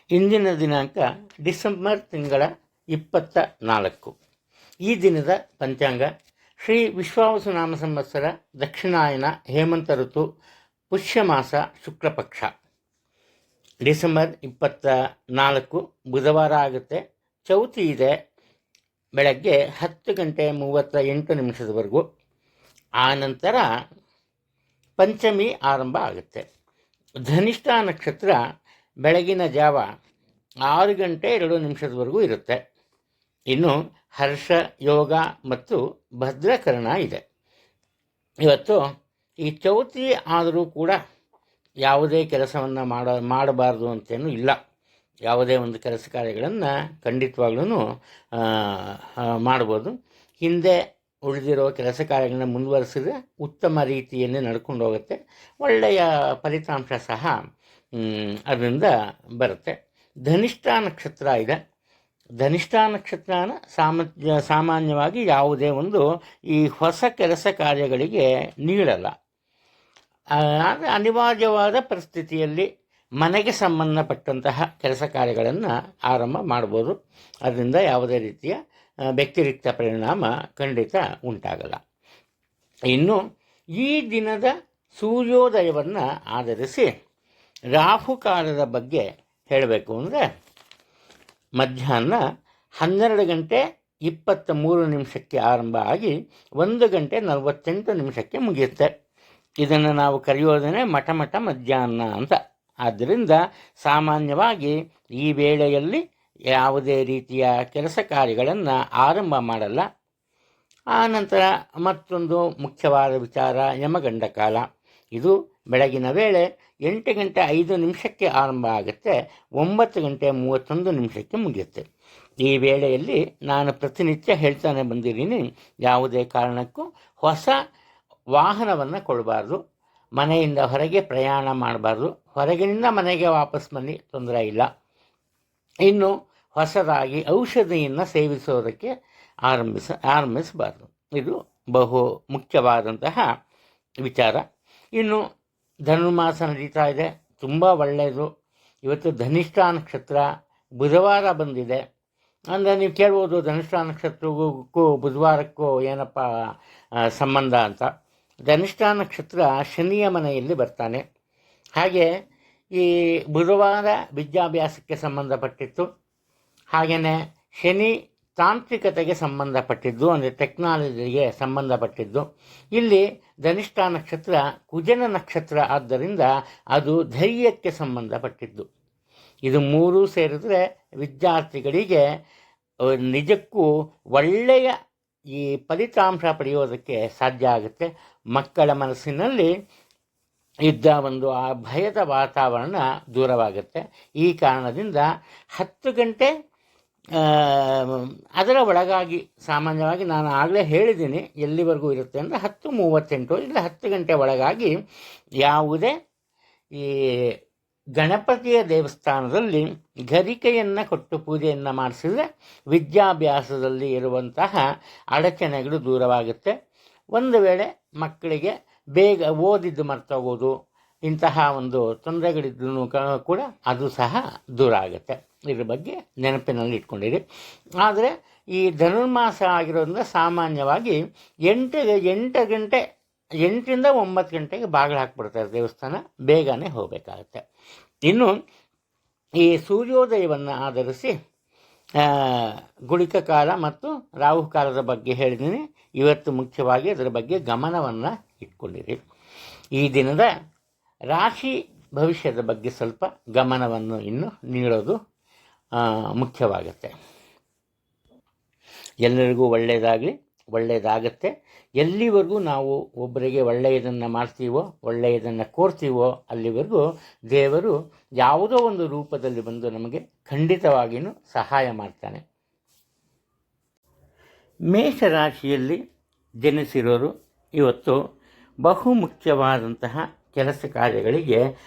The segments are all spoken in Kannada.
ಇಂದಿನ ದಿನಾಂಕ ಡಿಸೆಂಬರ್ ತಿಂಗಳ 24. ಈ ದಿನದ ಪಂಚಾಂಗ ಶ್ರೀ ವಿಶ್ವಾವಸುನಾಮ ಸಂವತ್ಸರ ದಕ್ಷಿಣಾಯನ ಹೇಮಂತ ಋತು ಪುಷ್ಯಮಾಸ ಶುಕ್ಲಪಕ್ಷ. ಡಿಸೆಂಬರ್ 24 ಬುಧವಾರ ಆಗುತ್ತೆ. ಚೌತಿ ಇದೆ ಬೆಳಗ್ಗೆ 10:38 ಆ ನಂತರ ಪಂಚಮಿ ಆರಂಭ ಆಗುತ್ತೆ. ಧನಿಷ್ಠ ನಕ್ಷತ್ರ ಬೆಳಗಿನ ಜಾವ 6:02 ಇರುತ್ತೆ. ಇನ್ನು ಹರ್ಷ ಯೋಗ ಮತ್ತು ಭದ್ರಕರಣ ಇದೆ. ಇವತ್ತು ಈ ಚೌತಿ ಆದರೂ ಕೂಡ ಯಾವುದೇ ಕೆಲಸವನ್ನು ಮಾಡಬಾರ್ದು ಅಂತೇನೂ ಇಲ್ಲ. ಯಾವುದೇ ಒಂದು ಕೆಲಸ ಕಾರ್ಯಗಳನ್ನು ಖಂಡಿತವಾಗ್ಲೂ ಮಾಡ್ಬೋದು. ಹಿಂದೆ ಉಳಿದಿರೋ ಕೆಲಸ ಕಾರ್ಯಗಳನ್ನ ಮುಂದುವರಿಸಿದ್ರೆ ಉತ್ತಮ ರೀತಿಯಲ್ಲಿ ನಡ್ಕೊಂಡು ಹೋಗುತ್ತೆ. ಒಳ್ಳೆಯ ಫಲಿತಾಂಶ ಸಹ ಅದರಿಂದ ಬರುತ್ತೆ. ಧನಿಷ್ಠ ನಕ್ಷತ್ರ ಇದೆ. ಧನಿಷ್ಠ ನಕ್ಷತ್ರನ ಸಾಮಾನ್ಯವಾಗಿ ಯಾವುದೇ ಒಂದು ಈ ಹೊಸ ಕೆಲಸ ಕಾರ್ಯಗಳಿಗೆ ನೀಡಲ್ಲ. ಆದರೆ ಅನಿವಾರ್ಯವಾದ ಪರಿಸ್ಥಿತಿಯಲ್ಲಿ ಮನೆಗೆ ಸಂಬಂಧಪಟ್ಟಂತಹ ಕೆಲಸ ಕಾರ್ಯಗಳನ್ನು ಆರಂಭ ಮಾಡ್ಬೋದು. ಅದರಿಂದ ಯಾವುದೇ ರೀತಿಯ ವ್ಯತಿರಿಕ್ತ ಪರಿಣಾಮ ಖಂಡಿತ ಉಂಟಾಗಲ್ಲ. ಇನ್ನು ಈ ದಿನದ ಸೂರ್ಯೋದಯವನ್ನು ಆಧರಿಸಿ ರಾಹುಕಾಲದ ಬಗ್ಗೆ ಹೇಳಬೇಕು ಅಂದರೆ ಮಧ್ಯಾಹ್ನ 12:23 ಆರಂಭ ಆಗಿ 1:48 ಮುಗಿಯುತ್ತೆ. ಇದನ್ನು ನಾವು ಕರೆಯೋದೇ ಮಠ ಮಧ್ಯಾಹ್ನ ಅಂತ. ಆದ್ದರಿಂದ ಸಾಮಾನ್ಯವಾಗಿ ಈ ವೇಳೆಯಲ್ಲಿ ಯಾವುದೇ ರೀತಿಯ ಕೆಲಸ ಕಾರ್ಯಗಳನ್ನು ಆರಂಭ ಮಾಡಲ್ಲ. ಆ ನಂತರ ಮತ್ತೊಂದು ಮುಖ್ಯವಾದ ವಿಚಾರ ಯಮಗಂಡ ಕಾಲ. ಇದು ಬೆಳಗಿನ ವೇಳೆ 8:05 ಆರಂಭ ಆಗುತ್ತೆ, 9:31 ಮುಗಿಯುತ್ತೆ. ಈ ವೇಳೆಯಲ್ಲಿ ನಾನು ಪ್ರತಿನಿತ್ಯ ಹೇಳ್ತಾನೆ ಬಂದಿದ್ದೀನಿ, ಯಾವುದೇ ಕಾರಣಕ್ಕೂ ಹೊಸ ವಾಹನವನ್ನು ಕೊಡಬಾರ್ದು, ಮನೆಯಿಂದ ಹೊರಗೆ ಪ್ರಯಾಣ ಮಾಡಬಾರ್ದು, ಹೊರಗಿನಿಂದ ಮನೆಗೆ ವಾಪಸ್ ಬನ್ನಿ, ತೊಂದರೆ ಇಲ್ಲ. ಇನ್ನು ಹೊಸದಾಗಿ ಔಷಧಿಯನ್ನು ಸೇವಿಸೋದಕ್ಕೆ ಆರಂಭಿಸಬಾರ್ದು. ಇದು ಬಹು ಮುಖ್ಯವಾದಂತಹ ವಿಚಾರ. ಇನ್ನು ಧನುರ್ಮಾಸ ನಡೀತಾ ಇದೆ, ತುಂಬ ಒಳ್ಳೆಯದು. ಇವತ್ತು ಧನಿಷ್ಠ ನಕ್ಷತ್ರ ಬುಧವಾರ ಬಂದಿದೆ. ಅಂದರೆ ನೀವು ಕೇಳ್ಬೋದು, ಧನಿಷ್ಠ ನಕ್ಷತ್ರಕ್ಕೂ ಬುಧವಾರಕ್ಕೂ ಏನಪ್ಪ ಸಂಬಂಧ ಅಂತ. ಧನಿಷ್ಠ ನಕ್ಷತ್ರ ಶನಿಯ ಮನೆಯಲ್ಲಿ ಬರ್ತಾನೆ. ಹಾಗೆ ಈ ಬುಧವಾರ ವಿದ್ಯಾಭ್ಯಾಸಕ್ಕೆ ಸಂಬಂಧಪಟ್ಟಿತ್ತು. ಹಾಗೆಯೇ ಶನಿ ತಾಂತ್ರಿಕತೆಗೆ ಸಂಬಂಧಪಟ್ಟಿದ್ದು, ಅಂದರೆ ಟೆಕ್ನಾಲಜಿಗೆ ಸಂಬಂಧಪಟ್ಟಿದ್ದು. ಇಲ್ಲಿ ಧನಿಷ್ಠ ನಕ್ಷತ್ರ ಕುಜನ ನಕ್ಷತ್ರ, ಆದ್ದರಿಂದ ಅದು ಧೈರ್ಯಕ್ಕೆ ಸಂಬಂಧಪಟ್ಟಿದ್ದು. ಇದು ಮೂರೂ ಸೇರಿದ್ರೆ ವಿದ್ಯಾರ್ಥಿಗಳಿಗೆ ನಿಜಕ್ಕೂ ಒಳ್ಳೆಯ ಈ ಫಲಿತಾಂಶ ಪಡೆಯೋದಕ್ಕೆ ಸಾಧ್ಯ ಆಗುತ್ತೆ. ಮಕ್ಕಳ ಮನಸ್ಸಿನಲ್ಲಿ ಇದ್ದ ಒಂದು ಆ ಭಯದ ವಾತಾವರಣ ದೂರವಾಗುತ್ತೆ. ಈ ಕಾರಣದಿಂದ 10 ಗಂಟೆ ಅದರ ಒಳಗಾಗಿ, ಸಾಮಾನ್ಯವಾಗಿ ನಾನು ಆಗಲೇ ಹೇಳಿದ್ದೀನಿ ಎಲ್ಲಿವರೆಗೂ ಇರುತ್ತೆ ಅಂದರೆ 10:38 ಇಲ್ಲ 10 ಗಂಟೆ ಒಳಗಾಗಿ ಯಾವುದೇ ಈ ಗಣಪತಿಯ ದೇವಸ್ಥಾನದಲ್ಲಿ ಗರಿಕೆಯನ್ನು ಕೊಟ್ಟು ಪೂಜೆಯನ್ನು ಮಾಡಿಸಿದರೆ ವಿದ್ಯಾಭ್ಯಾಸದಲ್ಲಿ ಇರುವಂತಹ ಅಡಚಣೆಗಳು ದೂರವಾಗುತ್ತೆ. ಒಂದು ವೇಳೆ ಮಕ್ಕಳಿಗೆ ಬೇಗ ಓದಿದ್ದು ಮರ್ತೋಗೋದು, ಇಂತಹ ಒಂದು ತೊಂದರೆಗಳಿದ್ರೂ ಕೂಡ ಅದು ಸಹ ದೂರ ಆಗುತ್ತೆ. ಇದ್ರ ಬಗ್ಗೆ ನೆನಪಿನಲ್ಲಿ ಇಟ್ಕೊಂಡಿರಿ. ಆದರೆ ಈ ಧನುರ್ಮಾಸ ಆಗಿರೋದ್ರಿಂದ ಸಾಮಾನ್ಯವಾಗಿ 8 ಗಂಟೆ 8ರಿಂದ 9 ಗಂಟೆಗೆ ಬಾಗಿಲು ಹಾಕ್ಬಿಡ್ತಾರೆ ದೇವಸ್ಥಾನ, ಬೇಗನೆ ಹೋಗಬೇಕಾಗತ್ತೆ. ಇನ್ನು ಈ ಸೂರ್ಯೋದಯವನ್ನು ಆಧರಿಸಿ ಗುಳಿಕ ಕಾಲ ಮತ್ತು ರಾಹುಕಾಲದ ಬಗ್ಗೆ ಹೇಳಿದ್ದೀನಿ. ಇವತ್ತು ಮುಖ್ಯವಾಗಿ ಅದರ ಬಗ್ಗೆ ಗಮನವನ್ನು ಇಟ್ಕೊಂಡಿರಿ. ಈ ದಿನದ ರಾಶಿ ಭವಿಷ್ಯದ ಬಗ್ಗೆ ಸ್ವಲ್ಪ ಗಮನವನ್ನು ಇನ್ನು ನೀಡೋದು ಮುಖ್ಯವಾಗುತ್ತೆ. ಎಲ್ಲರಿಗೂ ಒಳ್ಳೆಯದಾಗತ್ತೆ. ಎಲ್ಲಿವರೆಗೂ ನಾವು ಒಬ್ಬರಿಗೆ ಒಳ್ಳೆಯದನ್ನು ಮಾಡ್ತೀವೋ, ಒಳ್ಳೆಯದನ್ನು ಕೋರ್ತೀವೋ, ಅಲ್ಲಿವರೆಗೂ ದೇವರು ಯಾವುದೋ ಒಂದು ರೂಪದಲ್ಲಿ ಬಂದು ನಮಗೆ ಖಂಡಿತವಾಗಿಯೂ ಸಹಾಯ ಮಾಡ್ತಾನೆ. ಮೇಷರಾಶಿಯಲ್ಲಿ ಜನಿಸಿರೋರು ಇವತ್ತು ಬಹುಮುಖ್ಯವಾದಂತಹ ಕೆಲಸ ಕಾರ್ಯಗಳಿಗೆ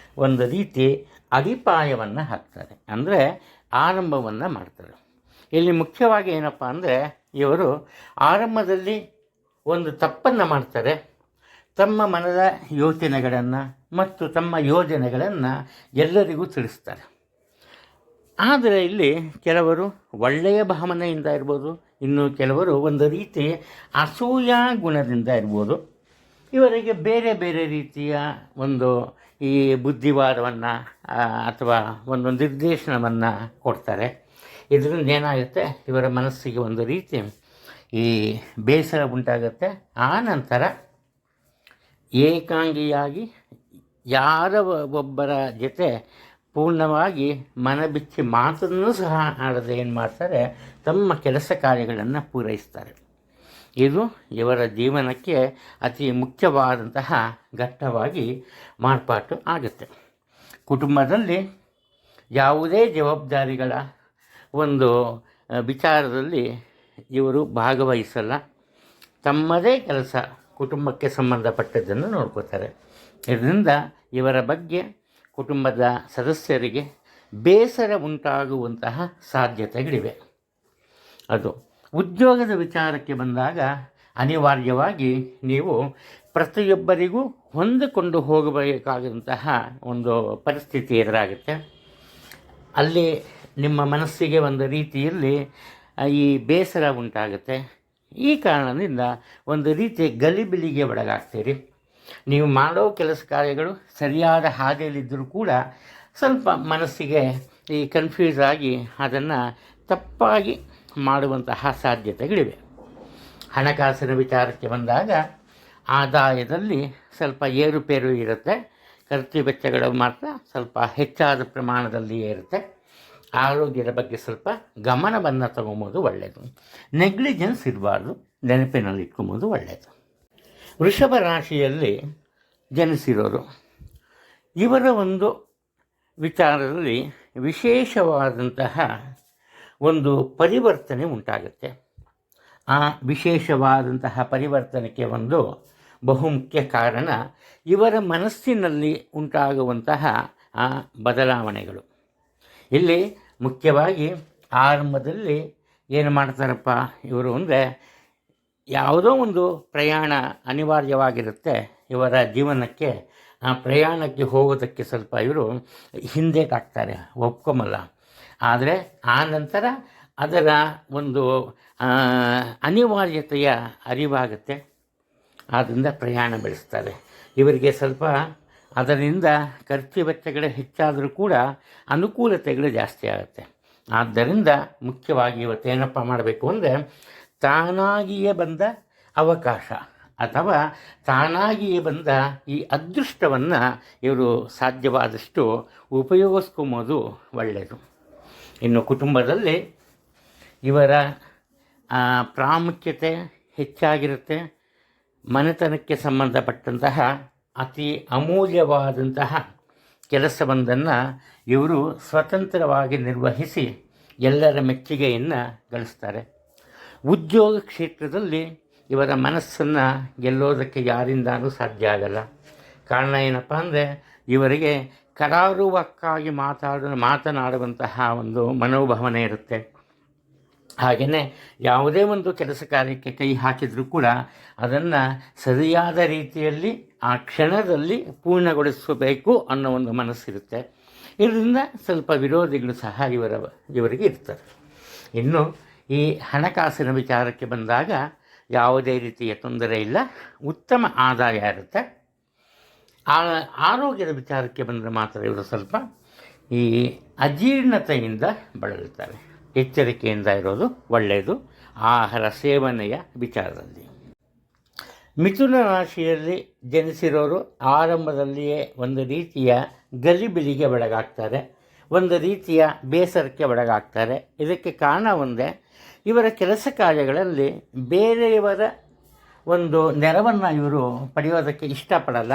ಒಂದು ರೀತಿ ಅಡಿಪಾಯವನ್ನು ಹಾಕ್ತಾರೆ, ಅಂದರೆ ಆರಂಭವನ್ನು ಮಾಡ್ತಾರೆ. ಇಲ್ಲಿ ಮುಖ್ಯವಾಗಿ ಏನಪ್ಪ ಅಂದರೆ, ಇವರು ಆರಂಭದಲ್ಲಿ ಒಂದು ತಪ್ಪನ್ನು ಮಾಡ್ತಾರೆ. ತಮ್ಮ ಮನದ ಯೋಚನೆಗಳನ್ನು ಮತ್ತು ತಮ್ಮ ಯೋಜನೆಗಳನ್ನು ಎಲ್ಲರಿಗೂ ತಿಳಿಸ್ತಾರೆ. ಆದರೆ ಇಲ್ಲಿ ಕೆಲವರು ಒಳ್ಳೆಯ ಭಾವನೆಯಿಂದ ಇರ್ಬೋದು, ಇನ್ನು ಕೆಲವರು ಒಂದು ರೀತಿ ಅಸೂಯಾ ಗುಣದಿಂದ ಇರ್ಬೋದು. ಇವರಿಗೆ ಬೇರೆ ಬೇರೆ ರೀತಿಯ ಒಂದು ಈ ಬುದ್ಧಿವಾದವನ್ನು ಅಥವಾ ಒಂದು ನಿರ್ದೇಶನವನ್ನು ಕೊಡ್ತಾರೆ. ಇದರಿಂದ ಏನಾಗುತ್ತೆ, ಇವರ ಮನಸ್ಸಿಗೆ ಒಂದು ರೀತಿ ಈ ಬೇಸರ ಉಂಟಾಗುತ್ತೆ. ಆ ನಂತರ ಏಕಾಂಗಿಯಾಗಿ ಯಾರ ಒಬ್ಬರ ಜೊತೆ ಪೂರ್ಣವಾಗಿ ಮನಬಿಚ್ಚಿ ಮಾತನ್ನು ಸಹ ಆಡದೆ ಏನು ಮಾಡ್ತಾರೆ, ತಮ್ಮ ಕೆಲಸ ಕಾರ್ಯಗಳನ್ನು ಪೂರೈಸ್ತಾರೆ. ಇದು ಇವರ ಜೀವನಕ್ಕೆ ಅತಿ ಮುಖ್ಯವಾದಂತಹ ಘಟ್ಟವಾಗಿ ಮಾರ್ಪಾಟು ಆಗುತ್ತೆ. ಕುಟುಂಬದಲ್ಲಿ ಯಾವುದೇ ಜವಾಬ್ದಾರಿಗಳ ಒಂದು ವಿಚಾರದಲ್ಲಿ ಇವರು ಭಾಗವಹಿಸಲ್ಲ. ತಮ್ಮದೇ ಕೆಲಸ, ಕುಟುಂಬಕ್ಕೆ ಸಂಬಂಧಪಟ್ಟದ್ದನ್ನು ನೋಡ್ಕೋತಾರೆ. ಇದರಿಂದ ಇವರ ಬಗ್ಗೆ ಕುಟುಂಬದ ಸದಸ್ಯರಿಗೆ ಬೇಸರ ಉಂಟಾಗುವಂತಹ ಸಾಧ್ಯತೆಗಳಿವೆ. ಅದು ಉದ್ಯೋಗದ ವಿಚಾರಕ್ಕೆ ಬಂದಾಗ ಅನಿವಾರ್ಯವಾಗಿ ನೀವು ಪ್ರತಿಯೊಬ್ಬರಿಗೂ ಹೊಂದಿಕೊಂಡು ಹೋಗಬೇಕಾದಂತಹ ಒಂದು ಪರಿಸ್ಥಿತಿ ಎದುರಾಗುತ್ತೆ. ಅಲ್ಲಿ ನಿಮ್ಮ ಮನಸ್ಸಿಗೆ ಒಂದು ರೀತಿಯಲ್ಲಿ ಈ ಬೇಸರ ಉಂಟಾಗುತ್ತೆ. ಈ ಕಾರಣದಿಂದ ಒಂದು ರೀತಿ ಗಲಿಬಿಲಿಗೆ ಒಳಗಾಗ್ತೀರಿ. ನೀವು ಮಾಡೋ ಕೆಲಸ ಕಾರ್ಯಗಳು ಸರಿಯಾದ ಹಾದಿಯಲ್ಲಿದ್ದರೂ ಕೂಡ ಸ್ವಲ್ಪ ಮನಸ್ಸಿಗೆ ಈ ಕನ್ಫ್ಯೂಸ್ ಆಗಿ ಅದನ್ನು ತಪ್ಪಾಗಿ ಮಾಡುವಂತಹ ಸಾಧ್ಯತೆಗಳಿವೆ. ಹಣಕಾಸಿನ ವಿಚಾರಕ್ಕೆ ಬಂದಾಗ ಆದಾಯದಲ್ಲಿ ಸ್ವಲ್ಪ ಏರುಪೇರು ಇರುತ್ತೆ. ಖರ್ಚು ವೆಚ್ಚಗಳು ಮಾತ್ರ ಸ್ವಲ್ಪ ಹೆಚ್ಚಾದ ಪ್ರಮಾಣದಲ್ಲಿಯೇ ಇರುತ್ತೆ. ಆರೋಗ್ಯದ ಬಗ್ಗೆ ಸ್ವಲ್ಪ ಗಮನವನ್ನು ತಗೊಂಬೋದು ಒಳ್ಳೆಯದು. ನೆಗ್ಲಿಜೆನ್ಸ್ ಇರಬಾರ್ದು, ನೆನಪಿನಲ್ಲಿ ಇಟ್ಕೊಂಬೋದು ಒಳ್ಳೆಯದು. ವೃಷಭ ರಾಶಿಯಲ್ಲಿ ಜನಿಸಿರೋರು, ಇವರ ಒಂದು ವಿಚಾರದಲ್ಲಿ ವಿಶೇಷವಾದಂತಹ ಒಂದು ಪರಿವರ್ತನೆ ಉಂಟಾಗುತ್ತೆ. ಆ ವಿಶೇಷವಾದಂತಹ ಪರಿವರ್ತನೆಗೆ ಒಂದು ಬಹುಮುಖ್ಯ ಕಾರಣ ಇವರ ಮನಸ್ಸಿನಲ್ಲಿ ಉಂಟಾಗುವಂತಹ ಆ ಬದಲಾವಣೆಗಳು. ಇಲ್ಲಿ ಮುಖ್ಯವಾಗಿ ಆರಂಭದಲ್ಲಿ ಏನು ಮಾಡ್ತಾರಪ್ಪ ಇವರು ಅಂದರೆ, ಯಾವುದೋ ಒಂದು ಪ್ರಯಾಣ ಅನಿವಾರ್ಯವಾಗಿರುತ್ತೆ ಇವರ ಜೀವನಕ್ಕೆ. ಆ ಪ್ರಯಾಣಕ್ಕೆ ಹೋಗೋದಕ್ಕೆ ಸ್ವಲ್ಪ ಇವರು ಹಿಂದೆ ತಾಕ್ತಾರೆ, ಒಪ್ಕೊಂಬಲ್ಲ. ಆದರೆ ಆ ನಂತರ ಅದರ ಒಂದು ಅನಿವಾರ್ಯತೆಯ ಅರಿವಾಗುತ್ತೆ. ಆದ್ದರಿಂದ ಪ್ರಯಾಣ ಬೆಳೆಸ್ತಾರೆ. ಇವರಿಗೆ ಸ್ವಲ್ಪ ಅದರಿಂದ ಖರ್ಚು ವೆಚ್ಚಗಳು ಹೆಚ್ಚಾದರೂ ಕೂಡ ಅನುಕೂಲತೆಗಳು ಜಾಸ್ತಿ ಆಗುತ್ತೆ. ಆದ್ದರಿಂದ ಮುಖ್ಯವಾಗಿ ಇವತ್ತೇನಪ್ಪ ಮಾಡಬೇಕು ಅಂದರೆ, ತಾನಾಗಿಯೇ ಬಂದ ಅವಕಾಶ ಅಥವಾ ತಾನಾಗಿಯೇ ಬಂದ ಈ ಅದೃಷ್ಟವನ್ನು ಇವರು ಸಾಧ್ಯವಾದಷ್ಟು ಉಪಯೋಗಿಸ್ಕೊಂಬೋದು ಒಳ್ಳೆಯದು. ಇನ್ನು ಕುಟುಂಬದಲ್ಲಿ ಇವರ ಪ್ರಾಮುಖ್ಯತೆ ಹೆಚ್ಚಾಗಿರುತ್ತೆ. ಮನೆತನಕ್ಕೆ ಸಂಬಂಧಪಟ್ಟಂತಹ ಅತಿ ಅಮೂಲ್ಯವಾದಂತಹ ಕೆಲಸವೊಂದನ್ನು ಇವರು ಸ್ವತಂತ್ರವಾಗಿ ನಿರ್ವಹಿಸಿ ಎಲ್ಲರ ಮೆಚ್ಚುಗೆಯನ್ನು ಗಳಿಸ್ತಾರೆ. ಉದ್ಯೋಗ ಕ್ಷೇತ್ರದಲ್ಲಿ ಇವರ ಮನಸ್ಸನ್ನು ಗೆಲ್ಲೋದಕ್ಕೆ ಯಾರಿಂದಾನೂ ಸಾಧ್ಯ ಆಗಲ್ಲ. ಕಾರಣ ಏನಪ್ಪ ಅಂದರೆ, ಇವರಿಗೆ ಕರಾರುವಕ್ಕಾಗಿ ಮಾತನಾಡುವಂತಹ ಒಂದು ಮನೋಭಾವನೆ ಇರುತ್ತೆ. ಹಾಗೆಯೇ ಯಾವುದೇ ಒಂದು ಕೆಲಸ ಕಾರ್ಯಕ್ಕೆ ಕೈ ಹಾಕಿದರೂ ಕೂಡ ಅದನ್ನು ಸರಿಯಾದ ರೀತಿಯಲ್ಲಿ ಆ ಕ್ಷಣದಲ್ಲಿ ಪೂರ್ಣಗೊಳಿಸಬೇಕು ಅನ್ನೋ ಒಂದು ಮನಸ್ಸಿರುತ್ತೆ. ಇದರಿಂದ ಸ್ವಲ್ಪ ವಿರೋಧಿಗಳು ಸಹ ಇವರಿಗೆ ಇರ್ತಾರೆ. ಇನ್ನು ಈ ಹಣಕಾಸಿನ ವಿಚಾರಕ್ಕೆ ಬಂದಾಗ ಯಾವುದೇ ರೀತಿಯ ತೊಂದರೆ ಇಲ್ಲ, ಉತ್ತಮ ಆದಾಯ ಇರುತ್ತೆ. ಆರೋಗ್ಯದ ವಿಚಾರಕ್ಕೆ ಬಂದರೆ ಮಾತ್ರ ಇವರು ಸ್ವಲ್ಪ ಈ ಅಜೀರ್ಣತೆಯಿಂದ ಬಳಲುತ್ತಾರೆ. ಎಚ್ಚರಿಕೆಯಿಂದ ಇರೋದು ಒಳ್ಳೆಯದು ಆಹಾರ ಸೇವನೆಯ ವಿಚಾರದಲ್ಲಿ. ಮಿಥುನ ರಾಶಿಯಲ್ಲಿ ಜನಿಸಿರೋರು ಆರಂಭದಲ್ಲಿಯೇ ಒಂದು ರೀತಿಯ ಗಲಿಬಿಲಿಗೆ ಒಳಗಾಗ್ತಾರೆ, ಒಂದು ರೀತಿಯ ಬೇಸರಕ್ಕೆ ಒಳಗಾಗ್ತಾರೆ. ಇದಕ್ಕೆ ಕಾರಣ ಒಂದೇ, ಇವರ ಕೆಲಸ ಕಾರ್ಯಗಳಲ್ಲಿ ಬೇರೆಯವರ ಒಂದು ನೆರವನ್ನು ಇವರು ಪಡೆಯೋದಕ್ಕೆ ಇಷ್ಟಪಡಲ್ಲ.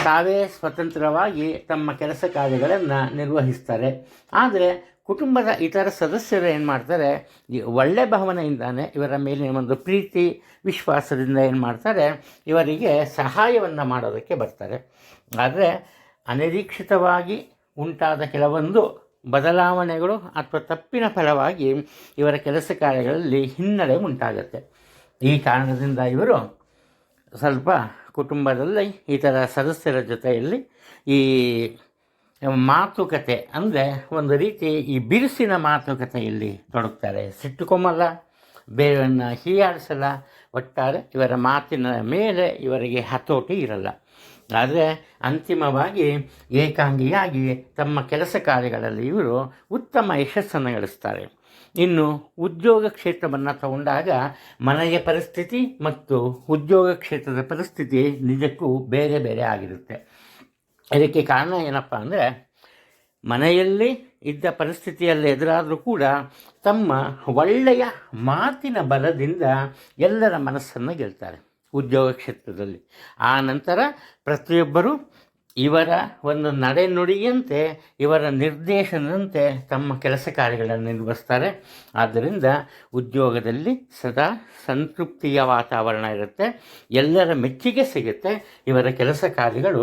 ತಾವೇ ಸ್ವತಂತ್ರವಾಗಿ ತಮ್ಮ ಕೆಲಸ ಕಾರ್ಯಗಳನ್ನು ನಿರ್ವಹಿಸ್ತಾರೆ. ಆದರೆ ಕುಟುಂಬದ ಇತರ ಸದಸ್ಯರು ಏನು ಮಾಡ್ತಾರೆ, ಒಳ್ಳೆಯ ಭಾವನೆಯಿಂದಾನೆ ಇವರ ಮೇಲಿನ ಒಂದು ಪ್ರೀತಿ ವಿಶ್ವಾಸದಿಂದ ಏನು ಮಾಡ್ತಾರೆ, ಇವರಿಗೆ ಸಹಾಯವನ್ನು ಮಾಡೋದಕ್ಕೆ ಬರ್ತಾರೆ. ಆದರೆ ಅನಿರೀಕ್ಷಿತವಾಗಿ ಉಂಟಾದ ಕೆಲವೊಂದು ಬದಲಾವಣೆಗಳು ಅಥವಾ ತಪ್ಪಿನ ಫಲವಾಗಿ ಇವರ ಕೆಲಸ ಕಾರ್ಯಗಳಲ್ಲಿ ಹಿನ್ನಡೆ ಉಂಟಾಗುತ್ತೆ. ಈ ಕಾರಣದಿಂದ ಇವರು ಸ್ವಲ್ಪ ಕುಟುಂಬದಲ್ಲಿ ಇತರ ಸದಸ್ಯರ ಜೊತೆಯಲ್ಲಿ ಈ ಮಾತುಕತೆ ಅಂದರೆ ಒಂದು ರೀತಿ ಈ ಬಿರುಸಿನ ಮಾತುಕತೆಯಲ್ಲಿ ತೊಡಗ್ತಾರೆ. ಸಿಟ್ಟುಕೊಂಬಲ್ಲ, ಬೇರೆಯನ್ನು ಹೀಯಾಡಿಸಲ್ಲ. ಒಟ್ಟಾರೆ ಇವರ ಮಾತಿನ ಮೇಲೆ ಇವರಿಗೆ ಹತೋಟಿ ಇರಲ್ಲ. ಆದರೆ ಅಂತಿಮವಾಗಿ ಏಕಾಂಗಿಯಾಗಿ ತಮ್ಮ ಕೆಲಸ ಕಾರ್ಯಗಳಲ್ಲಿ ಇವರು ಉತ್ತಮ ಯಶಸ್ಸನ್ನು ಗಳಿಸ್ತಾರೆ. ಇನ್ನು ಉದ್ಯೋಗ ಕ್ಷೇತ್ರವನ್ನು ತಗೊಂಡಾಗ ಮನೆಯ ಪರಿಸ್ಥಿತಿ ಮತ್ತು ಉದ್ಯೋಗ ಕ್ಷೇತ್ರದ ಪರಿಸ್ಥಿತಿ ನಿಜಕ್ಕೂ ಬೇರೆ ಬೇರೆ ಆಗಿರುತ್ತೆ. ಇದಕ್ಕೆ ಕಾರಣ ಏನಪ್ಪ ಅಂದರೆ, ಮನೆಯಲ್ಲಿ ಇದ್ದ ಪರಿಸ್ಥಿತಿಯಲ್ಲಿ ಎದುರಾದರೂ ಕೂಡ ತಮ್ಮ ಒಳ್ಳೆಯ ಮಾತಿನ ಬಲದಿಂದ ಎಲ್ಲರ ಮನಸ್ಸನ್ನು ಗೆಲ್ತಾರೆ ಉದ್ಯೋಗ ಕ್ಷೇತ್ರದಲ್ಲಿ. ಆ ನಂತರ ಪ್ರತಿಯೊಬ್ಬರೂ ಇವರ ಒಂದು ನಡೆನುಡಿಯಂತೆ, ಇವರ ನಿರ್ದೇಶನದಂತೆ ತಮ್ಮ ಕೆಲಸ ಕಾರ್ಯಗಳನ್ನು ನಿರ್ವಹಿಸ್ತಾರೆ. ಆದ್ದರಿಂದ ಉದ್ಯೋಗದಲ್ಲಿ ಸದಾ ಸಂತೃಪ್ತಿಯ ವಾತಾವರಣ ಇರುತ್ತೆ, ಎಲ್ಲರ ಮೆಚ್ಚುಗೆ ಸಿಗುತ್ತೆ, ಇವರ ಕೆಲಸ ಕಾರ್ಯಗಳು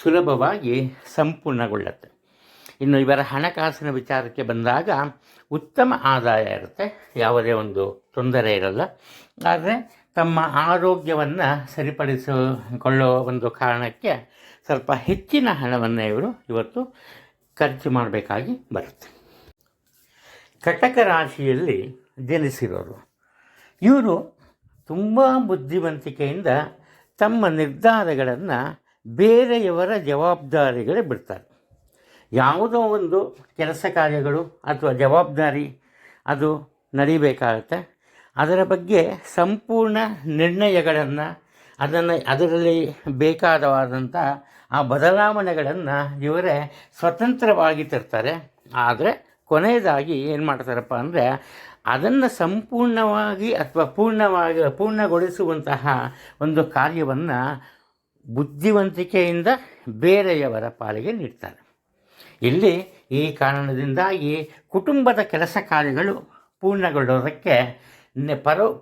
ಸುಲಭವಾಗಿ ಸಂಪೂರ್ಣಗೊಳ್ಳುತ್ತೆ. ಇನ್ನು ಇವರ ಹಣಕಾಸಿನ ವಿಚಾರಕ್ಕೆ ಬಂದಾಗ ಉತ್ತಮ ಆದಾಯ ಇರುತ್ತೆ, ಯಾವುದೇ ಒಂದು ತೊಂದರೆ ಇರಲ್ಲ. ಆದರೆ ತಮ್ಮ ಆರೋಗ್ಯವನ್ನು ಸರಿಪಡಿಸಿಕೊಳ್ಳುವ ಒಂದು ಕಾರಣಕ್ಕೆ ಸ್ವಲ್ಪ ಹೆಚ್ಚಿನ ಹಣವನ್ನು ಇವರು ಇವತ್ತು ಖರ್ಚು ಮಾಡಬೇಕಾಗಿ ಬರುತ್ತೆ. ಕಟಕ ರಾಶಿಯಲ್ಲಿ ಜನಿಸಿರೋರು ಇವರು ತುಂಬ ಬುದ್ಧಿವಂತಿಕೆಯಿಂದ ತಮ್ಮ ನಿರ್ಧಾರಗಳನ್ನು ಬೇರೆಯವರ ಜವಾಬ್ದಾರಿಗಳೇ ಬಿಡ್ತಾರೆ. ಯಾವುದೋ ಒಂದು ಕೆಲಸ ಕಾರ್ಯಗಳು ಅಥವಾ ಜವಾಬ್ದಾರಿ ಅದು ನಡಿಬೇಕಾಗುತ್ತೆ, ಅದರ ಬಗ್ಗೆ ಸಂಪೂರ್ಣ ನಿರ್ಣಯಗಳನ್ನು ಅದರಲ್ಲಿ ಬೇಕಾದವಾದಂಥ ಆ ಬದಲಾವಣೆಗಳನ್ನು ಇವರೇ ಸ್ವತಂತ್ರವಾಗಿ ತರ್ತಾರೆ. ಆದರೆ ಕೊನೆಯದಾಗಿ ಏನು ಮಾಡ್ತಾರಪ್ಪ ಅಂದರೆ, ಅದನ್ನು ಸಂಪೂರ್ಣವಾಗಿ ಅಥವಾ ಪೂರ್ಣಗೊಳಿಸುವಂತಹ ಒಂದು ಕಾರ್ಯವನ್ನು ಬುದ್ಧಿವಂತಿಕೆಯಿಂದ ಬೇರೆಯವರ ಪಾಲಿಗೆ ನೀಡ್ತಾರೆ. ಇಲ್ಲಿ ಈ ಕಾರಣದಿಂದಾಗಿ ಕುಟುಂಬದ ಕೆಲಸ ಕಾರ್ಯಗಳು ಪೂರ್ಣಗೊಳ್ಳೋದಕ್ಕೆ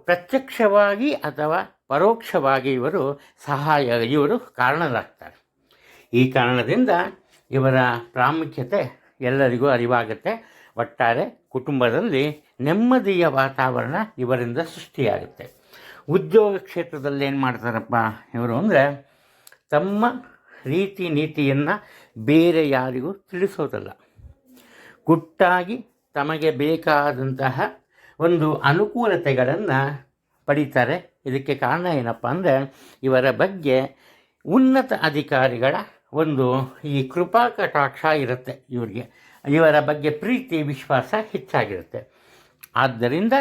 ಪ್ರತ್ಯಕ್ಷವಾಗಿ ಅಥವಾ ಪರೋಕ್ಷವಾಗಿ ಇವರು ಕಾರಣರಾಗ್ತಾರೆ. ಈ ಕಾರಣದಿಂದ ಇವರ ಪ್ರಾಮುಖ್ಯತೆ ಎಲ್ಲರಿಗೂ ಅರಿವಾಗುತ್ತೆ. ಒಟ್ಟಾರೆ ಕುಟುಂಬದಲ್ಲಿ ನೆಮ್ಮದಿಯ ವಾತಾವರಣ ಇವರಿಂದ ಸೃಷ್ಟಿಯಾಗುತ್ತೆ. ಉದ್ಯೋಗ ಕ್ಷೇತ್ರದಲ್ಲಿ ಏನು ಮಾಡ್ತಾರಪ್ಪ ಇವರು ಅಂದರೆ, ತಮ್ಮ ರೀತಿ ನೀತಿಯನ್ನು ಬೇರೆ ಯಾರಿಗೂ ತಿಳಿಸೋದಲ್ಲ, ಗುಟ್ಟಾಗಿ ತಮಗೆ ಬೇಕಾದಂತಹ ಒಂದು ಅನುಕೂಲತೆಗಳನ್ನು ಪಡೀತಾರೆ. ಇದಕ್ಕೆ ಕಾರಣ ಏನಪ್ಪ ಅಂದರೆ, ಇವರ ಬಗ್ಗೆ ಉನ್ನತ ಅಧಿಕಾರಿಗಳ ಒಂದು ಈ ಕೃಪಾ ಕಟಾಕ್ಷ ಇರುತ್ತೆ. ಇವರ ಬಗ್ಗೆ ಪ್ರೀತಿ ವಿಶ್ವಾಸ ಹೆಚ್ಚಾಗಿರುತ್ತೆ. ಆದ್ದರಿಂದ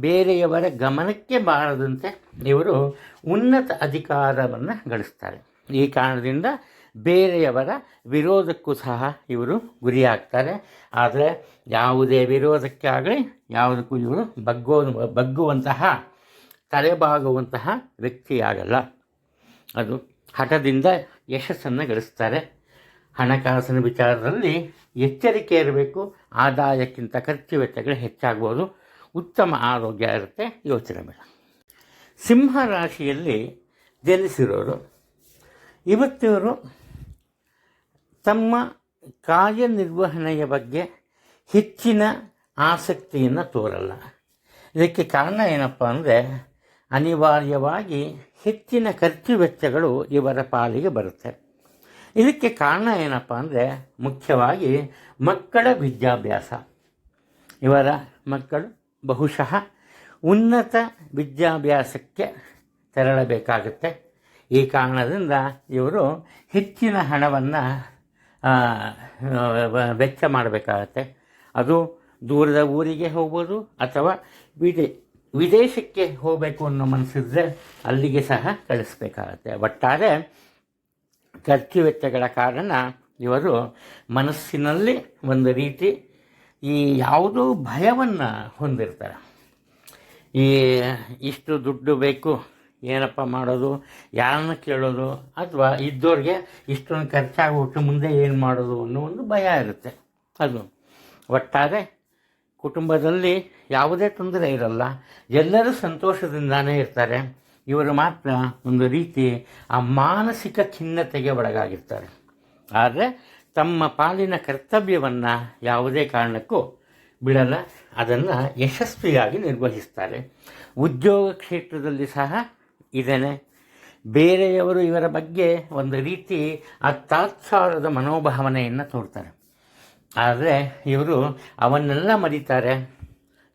ಬೇರೆಯವರ ಗಮನಕ್ಕೆ ಬಾರದಂತೆ ಇವರು ಉನ್ನತ ಅಧಿಕಾರವನ್ನು ಗಳಿಸ್ತಾರೆ. ಈ ಕಾರಣದಿಂದ ಬೇರೆಯವರ ವಿರೋಧಕ್ಕೂ ಸಹ ಇವರು ಗುರಿಯಾಗ್ತಾರೆ. ಆದರೆ ಯಾವುದೇ ವಿರೋಧಕ್ಕೆ ಆಗಲಿ ಯಾವುದಕ್ಕೂ ಇವರು ಬಗ್ಗುವಂತಹ ತಲೆಬಾಗುವಂತಹ ವ್ಯಕ್ತಿಯಾಗಲ್ಲ. ಅದು ಹಠದಿಂದ ಯಶಸ್ಸನ್ನು ಗಳಿಸ್ತಾರೆ. ಹಣಕಾಸಿನ ವಿಚಾರದಲ್ಲಿ ಎಚ್ಚರಿಕೆ ಇರಬೇಕು. ಆದಾಯಕ್ಕಿಂತ ಖರ್ಚು ವೆಚ್ಚಗಳು ಹೆಚ್ಚಾಗ್ಬೋದು. ಉತ್ತಮ ಆರೋಗ್ಯ ಇರುತ್ತೆ, ಯೋಚನೆ ಬೇಡ. ಸಿಂಹ ರಾಶಿಯಲ್ಲಿ ಜನಿಸಿರೋರು ಇವತ್ತಿವರು ತಮ್ಮ ಕಾರ್ಯನಿರ್ವಹಣೆಯ ಬಗ್ಗೆ ಹೆಚ್ಚಿನ ಆಸಕ್ತಿಯನ್ನು ತೋರಲ್ಲ. ಇದಕ್ಕೆ ಕಾರಣ ಏನಪ್ಪ ಅಂದರೆ, ಅನಿವಾರ್ಯವಾಗಿ ಹೆಚ್ಚಿನ ಖರ್ಚು ವೆಚ್ಚಗಳು ಇವರ ಪಾಲಿಗೆ ಬರುತ್ತೆ. ಇದಕ್ಕೆ ಕಾರಣ ಏನಪ್ಪ ಅಂದರೆ, ಮುಖ್ಯವಾಗಿ ಮಕ್ಕಳ ವಿದ್ಯಾಭ್ಯಾಸ. ಇವರ ಮಕ್ಕಳು ಬಹುಶಃ ಉನ್ನತ ವಿದ್ಯಾಭ್ಯಾಸಕ್ಕೆ ತೆರಳಬೇಕಾಗುತ್ತೆ. ಈ ಕಾರಣದಿಂದ ಇವರು ಹೆಚ್ಚಿನ ಹಣವನ್ನು ವೆಚ್ಚ ಮಾಡಬೇಕಾಗತ್ತೆ. ಅದು ದೂರದ ಊರಿಗೆ ಹೋಗ್ಬೋದು ಅಥವಾ ವಿದೇಶಕ್ಕೆ ಹೋಗಬೇಕು ಅನ್ನೋ ಮನಸ್ಸಿದ್ರೆ ಅಲ್ಲಿಗೆ ಸಹ ಕಳಿಸ್ಬೇಕಾಗತ್ತೆ. ಒಟ್ಟಾರೆ ಖರ್ಚು ವೆಚ್ಚಗಳ ಕಾರಣ ಇವರು ಮನಸ್ಸಿನಲ್ಲಿ ಒಂದು ರೀತಿ ಈ ಯಾವುದೋ ಭಯವನ್ನು ಹೊಂದಿರ್ತಾರೆ. ಇಷ್ಟು ದುಡ್ಡು ಬೇಕು, ಏನಪ್ಪ ಮಾಡೋದು, ಯಾರನ್ನ ಕೇಳೋದು, ಅಥವಾ ಇದ್ದವ್ರಿಗೆ ಇಷ್ಟೊಂದು ಖರ್ಚಾಗ್ಬಿಟ್ಟು ಮುಂದೆ ಏನು ಮಾಡೋದು ಅನ್ನೋ ಒಂದು ಭಯ ಇರುತ್ತೆ. ಅದು ಒಟ್ಟಾರೆ ಕುಟುಂಬದಲ್ಲಿ ಯಾವುದೇ ತೊಂದರೆ ಇರಲ್ಲ, ಎಲ್ಲರೂ ಸಂತೋಷದಿಂದಾನೇ ಇರ್ತಾರೆ. ಇವರು ಮಾತ್ರ ಒಂದು ರೀತಿ ಆ ಮಾನಸಿಕ ಖಿನ್ನತೆಗೆ ಒಳಗಾಗಿರ್ತಾರೆ. ಆದರೆ ತಮ್ಮ ಪಾಲಿನ ಕರ್ತವ್ಯವನ್ನು ಯಾವುದೇ ಕಾರಣಕ್ಕೂ ಬಿಡಲ್ಲ, ಅದನ್ನು ಯಶಸ್ವಿಯಾಗಿ ನಿರ್ವಹಿಸ್ತಾರೆ. ಉದ್ಯೋಗ ಕ್ಷೇತ್ರದಲ್ಲಿ ಸಹ ಇದೇನೆ. ಬೇರೆಯವರು ಇವರ ಬಗ್ಗೆ ಒಂದು ರೀತಿ ತಾತ್ಸಾರದ ಮನೋಭಾವನೆಯನ್ನು ತೋರ್ತಾರೆ. ಆದರೆ ಇವರು ಅವನ್ನೆಲ್ಲ ಮರೀತಾರೆ,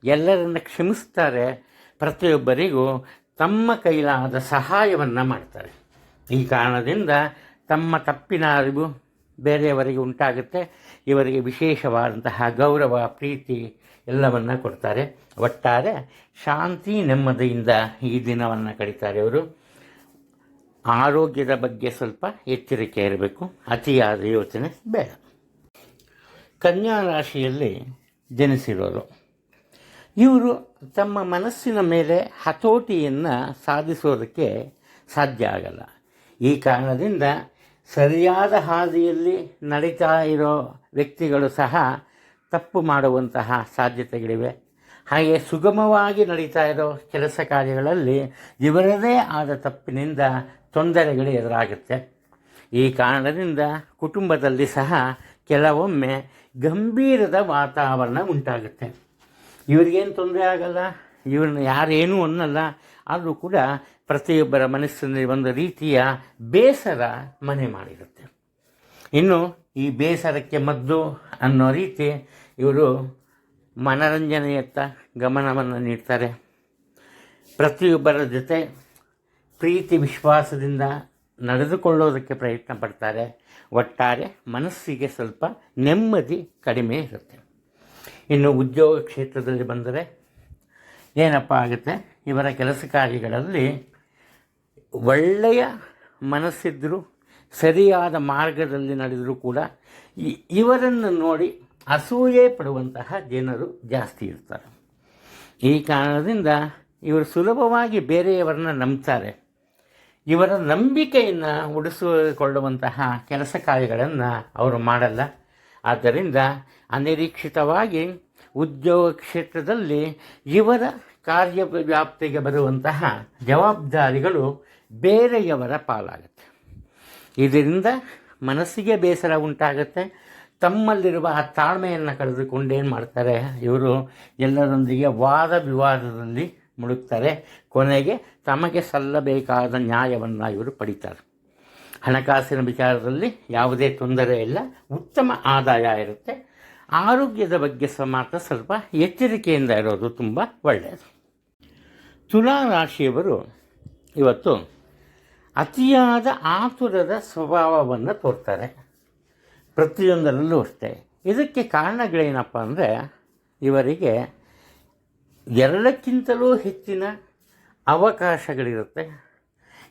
ಎಲ್ಲರನ್ನ ಕ್ಷಮಿಸ್ತಾರೆ, ಪ್ರತಿಯೊಬ್ಬರಿಗೂ ತಮ್ಮ ಕೈಲಾದ ಸಹಾಯವನ್ನು ಮಾಡ್ತಾರೆ. ಈ ಕಾರಣದಿಂದ ತಮ್ಮ ತಪ್ಪಿನ ಅರಿವು ಬೇರೆಯವರಿಗೆ ಉಂಟಾಗುತ್ತೆ. ಇವರಿಗೆ ವಿಶೇಷವಾದಂತಹ ಗೌರವ, ಪ್ರೀತಿ ಎಲ್ಲವನ್ನು ಕೊಡ್ತಾರೆ. ಒಟ್ಟಾರೆ ಶಾಂತಿ ನೆಮ್ಮದಿಯಿಂದ ಈ ದಿನವನ್ನು ಕಳೀತಾರೆ. ಇವರು ಆರೋಗ್ಯದ ಬಗ್ಗೆ ಸ್ವಲ್ಪ ಎಚ್ಚರಿಕೆ ಇರಬೇಕು, ಅತಿಯಾದ ಯೋಚನೆ ಬೇಡ. ಕನ್ಯಾ ರಾಶಿಯಲ್ಲಿ ಜನಿಸಿರೋರು ಇವರು ತಮ್ಮ ಮನಸ್ಸಿನ ಮೇಲೆ ಹತೋಟಿಯನ್ನು ಸಾಧಿಸೋದಕ್ಕೆ ಸಾಧ್ಯ ಆಗಲ್ಲ. ಈ ಕಾರಣದಿಂದ ಸರಿಯಾದ ಹಾದಿಯಲ್ಲಿ ನಡೀತಾ ಇರೋ ವ್ಯಕ್ತಿಗಳು ಸಹ ತಪ್ಪು ಮಾಡುವಂತಹ ಸಾಧ್ಯತೆಗಳಿವೆ. ಹಾಗೆ ಸುಗಮವಾಗಿ ನಡೀತಾ ಇರೋ ಕೆಲಸ ಕಾರ್ಯಗಳಲ್ಲಿ ಇವರದೇ ಆದ ತಪ್ಪಿನಿಂದ ತೊಂದರೆಗಳು ಎದುರಾಗುತ್ತೆ. ಈ ಕಾರಣದಿಂದ ಕುಟುಂಬದಲ್ಲಿ ಸಹ ಕೆಲವೊಮ್ಮೆ ಗಂಭೀರದ ವಾತಾವರಣ ಉಂಟಾಗುತ್ತೆ. ಇವ್ರಿಗೇನು ತೊಂದರೆ ಆಗಲ್ಲ, ಇವ್ರನ್ನ ಯಾರೇನೂ ಅನ್ನಲ್ಲ, ಆದರೂ ಕೂಡ ಪ್ರತಿಯೊಬ್ಬರ ಮನಸ್ಸಿನಲ್ಲಿ ಒಂದು ರೀತಿಯ ಬೇಸರ ಮನೆ ಮಾಡಿರುತ್ತೆ. ಇನ್ನು ಈ ಬೇಸರಕ್ಕೆ ಮದ್ದು ಅನ್ನೋ ರೀತಿ ಇವರು ಮನರಂಜನೆಯತ್ತ ಗಮನವನ್ನು ನೀಡ್ತಾರೆ. ಪ್ರತಿಯೊಬ್ಬರ ಜೊತೆ ಪ್ರೀತಿ ವಿಶ್ವಾಸದಿಂದ ನಡೆದುಕೊಳ್ಳೋದಕ್ಕೆ ಪ್ರಯತ್ನ ಪಡ್ತಾರೆ. ಒಟ್ಟಾರೆ ಮನಸ್ಸಿಗೆ ಸ್ವಲ್ಪ ನೆಮ್ಮದಿ ಕಡಿಮೆ ಇರುತ್ತೆ. ಇನ್ನು ಉದ್ಯೋಗ ಕ್ಷೇತ್ರದಲ್ಲಿ ಬಂದರೆ ಏನಪ್ಪ ಆಗುತ್ತೆ, ಇವರ ಕೆಲಸ ಕಾರ್ಯಗಳಲ್ಲಿ ಒಳ್ಳೆಯ ಮನಸ್ಸಿದ್ದರೂ ಸರಿಯಾದ ಮಾರ್ಗದಲ್ಲಿ ನಡೆದರೂ ಕೂಡ ಇವರನ್ನು ನೋಡಿ ಅಸೂಯೆ ಪಡುವಂತಹ ಜನರು ಜಾಸ್ತಿ ಇರ್ತಾರೆ. ಈ ಕಾರಣದಿಂದ ಇವರು ಸುಲಭವಾಗಿ ಬೇರೆಯವರನ್ನ ನಂಬ್ತಾರೆ. ಇವರ ನಂಬಿಕೆಯನ್ನು ಉಳಿಸಿಕೊಳ್ಳುವಂತಹ ಕೆಲಸ ಕಾರ್ಯಗಳನ್ನು ಅವರು ಮಾಡಲ್ಲ. ಆದ್ದರಿಂದ ಅನಿರೀಕ್ಷಿತವಾಗಿ ಉದ್ಯೋಗ ಕ್ಷೇತ್ರದಲ್ಲಿ ಇವರ ಕಾರ್ಯವ್ಯಾಪ್ತಿಗೆ ಬರುವಂತಹ ಜವಾಬ್ದಾರಿಗಳು ಬೇರೆಯವರ ಪಾಲಾಗುತ್ತೆ. ಇದರಿಂದ ಮನಸ್ಸಿಗೆ ಬೇಸರ ಉಂಟಾಗುತ್ತೆ. ತಮ್ಮಲ್ಲಿರುವ ಆ ತಾಳ್ಮೆಯನ್ನು ಕಳೆದುಕೊಂಡೇನು ಮಾಡ್ತಾರೆ, ಇವರು ಎಲ್ಲರೊಂದಿಗೆ ವಾದ ವಿವಾದದಲ್ಲಿ ಮುಳುಗ್ತಾರೆ. ಕೊನೆಗೆ ತಮಗೆ ಸಲ್ಲಬೇಕಾದ ನ್ಯಾಯವನ್ನು ಇವರು ಪಡಿತಾರೆ. ಹಣಕಾಸಿನ ವಿಚಾರದಲ್ಲಿ ಯಾವುದೇ ತೊಂದರೆ ಇಲ್ಲ, ಉತ್ತಮ ಆದಾಯ ಇರುತ್ತೆ. ಆರೋಗ್ಯದ ಬಗ್ಗೆ ಮಾತ್ರ ಸ್ವಲ್ಪ ಎಚ್ಚರಿಕೆಯಿಂದ ಇರೋದು ತುಂಬ ಒಳ್ಳೆಯದು. ತುಲಾ ರಾಶಿಯವರು ಇವತ್ತು ಅತಿಯಾದ ಆತುರದ ಸ್ವಭಾವವನ್ನು ತೋರ್ತಾರೆ. ಪ್ರತಿಯೊಂದರಲ್ಲೂ ಅಷ್ಟೇ. ಇದಕ್ಕೆ ಕಾರಣಗಳೇನಪ್ಪ ಅಂದರೆ, ಇವರಿಗೆ ಎರಡಕ್ಕಿಂತಲೂ ಹೆಚ್ಚಿನ ಅವಕಾಶಗಳಿರುತ್ತೆ.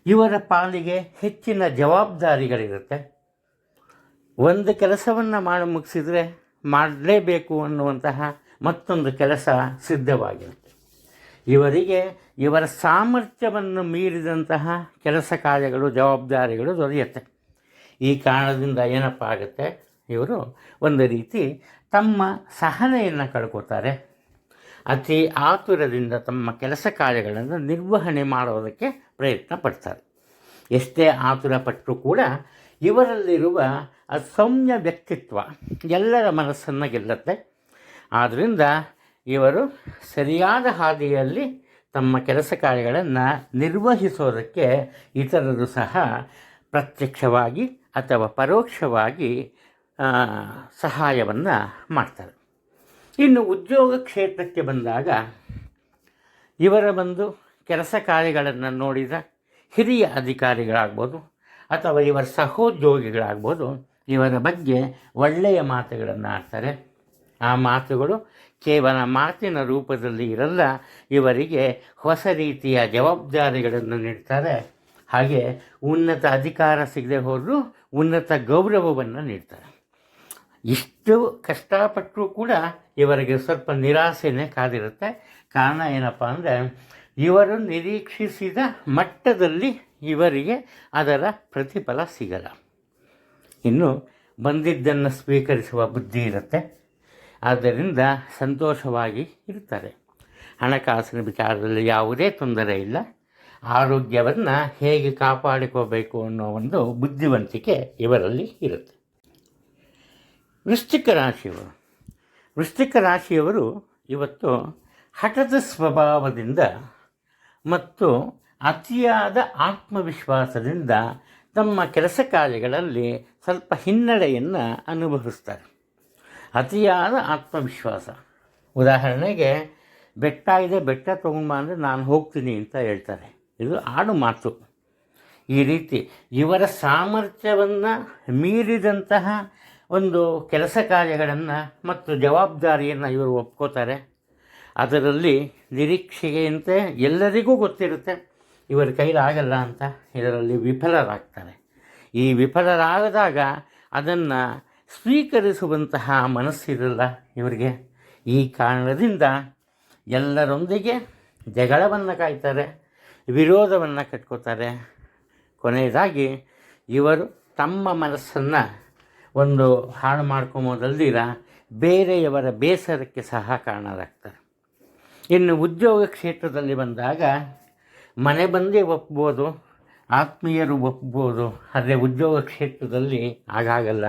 ಇವರ ಪಾಲಿಗೆ ಹೆಚ್ಚಿನ ಜವಾಬ್ದಾರಿಗಳಿರುತ್ತೆ. ಒಂದು ಕೆಲಸವನ್ನು ಮಾಡಿ ಮುಗಿಸಿದರೆ ಮಾಡಲೇಬೇಕು ಅನ್ನುವಂತಹ ಮತ್ತೊಂದು ಕೆಲಸ ಸಿದ್ಧವಾಗಿರುತ್ತೆ. ಇವರಿಗೆ ಇವರ ಸಾಮರ್ಥ್ಯವನ್ನು ಮೀರಿದಂತಹ ಕೆಲಸ ಕಾರ್ಯಗಳು, ಜವಾಬ್ದಾರಿಗಳು ದೊರೆಯುತ್ತೆ. ಈ ಕಾರಣದಿಂದ ಏನಪ್ಪ ಆಗುತ್ತೆ, ಇವರು ಒಂದು ರೀತಿ ತಮ್ಮ ಸಹನೆಯನ್ನು ಕಳ್ಕೊತಾರೆ. ಅತಿ ಆತುರದಿಂದ ತಮ್ಮ ಕೆಲಸ ಕಾರ್ಯಗಳನ್ನು ನಿರ್ವಹಣೆ ಮಾಡೋದಕ್ಕೆ ಪ್ರಯತ್ನ ಪಡ್ತಾರೆ. ಎಷ್ಟೇ ಆತುರ ಪಟ್ಟರೂ ಕೂಡ ಇವರಲ್ಲಿರುವ ಸೌಮ್ಯ ವ್ಯಕ್ತಿತ್ವ ಎಲ್ಲರ ಮನಸ್ಸನ್ನು ಗೆಲ್ಲುತ್ತೆ. ಆದ್ದರಿಂದ ಇವರು ಸರಿಯಾದ ಹಾದಿಯಲ್ಲಿ ತಮ್ಮ ಕೆಲಸ ಕಾರ್ಯಗಳನ್ನು ನಿರ್ವಹಿಸೋದಕ್ಕೆ ಇತರರು ಸಹ ಪ್ರತ್ಯಕ್ಷವಾಗಿ ಅಥವಾ ಪರೋಕ್ಷವಾಗಿ ಸಹಾಯವನ್ನು ಮಾಡ್ತಾರೆ. ಇನ್ನು ಉದ್ಯೋಗ ಕ್ಷೇತ್ರಕ್ಕೆ ಬಂದಾಗ ಇವರ ಒಂದು ಕೆಲಸ ಕಾರ್ಯಗಳನ್ನು ನೋಡಿದ ಹಿರಿಯ ಅಧಿಕಾರಿಗಳಾಗ್ಬೋದು ಅಥವಾ ಇವರ ಸಹೋದ್ಯೋಗಿಗಳಾಗ್ಬೋದು ಇವರ ಬಗ್ಗೆ ಒಳ್ಳೆಯ ಮಾತುಗಳನ್ನು ಆಡ್ತಾರೆ. ಆ ಮಾತುಗಳು ಕೇವಲ ಮಾತಿನ ರೂಪದಲ್ಲಿ ಇರಲ್ಲ, ಇವರಿಗೆ ಹೊಸ ರೀತಿಯ ಜವಾಬ್ದಾರಿಗಳನ್ನು ನೀಡ್ತಾರೆ. ಹಾಗೆ ಉನ್ನತ ಅಧಿಕಾರ ಸಿಗದೆ ಹೋದರೂ ಉನ್ನತ ಗೌರವವನ್ನು ನೀಡ್ತಾರೆ. ಇಷ್ಟು ಕಷ್ಟಪಟ್ಟರೂ ಕೂಡ ಇವರಿಗೆ ಸ್ವಲ್ಪ ನಿರಾಸೆನೇ ಕಾದಿರುತ್ತೆ. ಕಾರಣ ಏನಪ್ಪ ಅಂದರೆ, ಇವರು ನಿರೀಕ್ಷಿಸಿದ ಮಟ್ಟದಲ್ಲಿ ಇವರಿಗೆ ಅದರ ಪ್ರತಿಫಲ ಸಿಗಲ್ಲ. ಇನ್ನು ಬಂದಿದ್ದನ್ನು ಸ್ವೀಕರಿಸುವ ಬುದ್ಧಿ ಇರುತ್ತೆ. ಆದ್ದರಿಂದ ಸಂತೋಷವಾಗಿ ಇರ್ತಾರೆ. ಹಣಕಾಸಿನ ವಿಚಾರದಲ್ಲಿ ಯಾವುದೇ ತೊಂದರೆ ಇಲ್ಲ. ಆರೋಗ್ಯವನ್ನು ಹೇಗೆ ಕಾಪಾಡಿಕೋಬೇಕು ಅನ್ನೋ ಒಂದು ಬುದ್ಧಿವಂತಿಕೆ ಇವರಲ್ಲಿ ಇರುತ್ತೆ. ವೃಶ್ಚಿಕ ರಾಶಿಯವರು ಇವತ್ತು ಹಠದ ಸ್ವಭಾವದಿಂದ ಮತ್ತು ಅತಿಯಾದ ಆತ್ಮವಿಶ್ವಾಸದಿಂದ ತಮ್ಮ ಕೆಲಸ ಕಾರ್ಯಗಳಲ್ಲಿ ಸ್ವಲ್ಪ ಹಿನ್ನಡೆಯನ್ನು ಅನುಭವಿಸ್ತಾರೆ. ಅತಿಯಾದ ಆತ್ಮವಿಶ್ವಾಸ, ಉದಾಹರಣೆಗೆ ಬೆಟ್ಟ ಇದೆ, ಬೆಟ್ಟ ತೊಗೊಂಡು ಅಂದರೆ ನಾನು ಹೋಗ್ತೀನಿ ಅಂತ ಹೇಳ್ತಾರೆ. ಇದು ಆಡು ಮಾತು. ಈ ರೀತಿ ಇವರ ಸಾಮರ್ಥ್ಯವನ್ನು ಮೀರಿದಂತಹ ಒಂದು ಕೆಲಸ ಕಾರ್ಯಗಳನ್ನು ಮತ್ತು ಜವಾಬ್ದಾರಿಯನ್ನು ಇವರು ಒಪ್ಕೋತಾರೆ. ಅದರಲ್ಲಿ ನಿರೀಕ್ಷೆಯಂತೆ ಎಲ್ಲರಿಗೂ ಗೊತ್ತಿರುತ್ತೆ ಇವರ ಕೈಲಾಗಲ್ಲ ಅಂತ. ಇದರಲ್ಲಿ ವಿಫಲರಾಗ್ತಾರೆ. ಈ ವಿಫಲರಾಗದಾಗ ಅದನ್ನು ಸ್ವೀಕರಿಸುವಂತಹ ಮನಸ್ಸಿರಲ್ಲ ಇವರಿಗೆ. ಈ ಕಾರಣದಿಂದ ಎಲ್ಲರೊಂದಿಗೆ ಜಗಳವನ್ನು ಕಾಯ್ತಾರೆ, ವಿರೋಧವನ್ನು ಕಟ್ಕೋತಾರೆ. ಕೊನೆಯದಾಗಿ ಇವರು ತಮ್ಮ ಮನಸ್ಸನ್ನು ಒಂದು ಹಾಳು ಮಾಡ್ಕೊಂಬೋದಲ್ದಿರ ಬೇರೆಯವರ ಬೇಸರಕ್ಕೆ ಸಹ ಕಾರಣರಾಗ್ತಾರೆ. ಇನ್ನು ಉದ್ಯೋಗ ಕ್ಷೇತ್ರದಲ್ಲಿ ಬಂದಾಗ ಮನೆ ಬಂದೇ ಒಪ್ಬೋದು, ಆತ್ಮೀಯರು ಒಪ್ಬೋದು, ಆದರೆ ಉದ್ಯೋಗ ಕ್ಷೇತ್ರದಲ್ಲಿ ಹಾಗಾಗಲ್ಲ.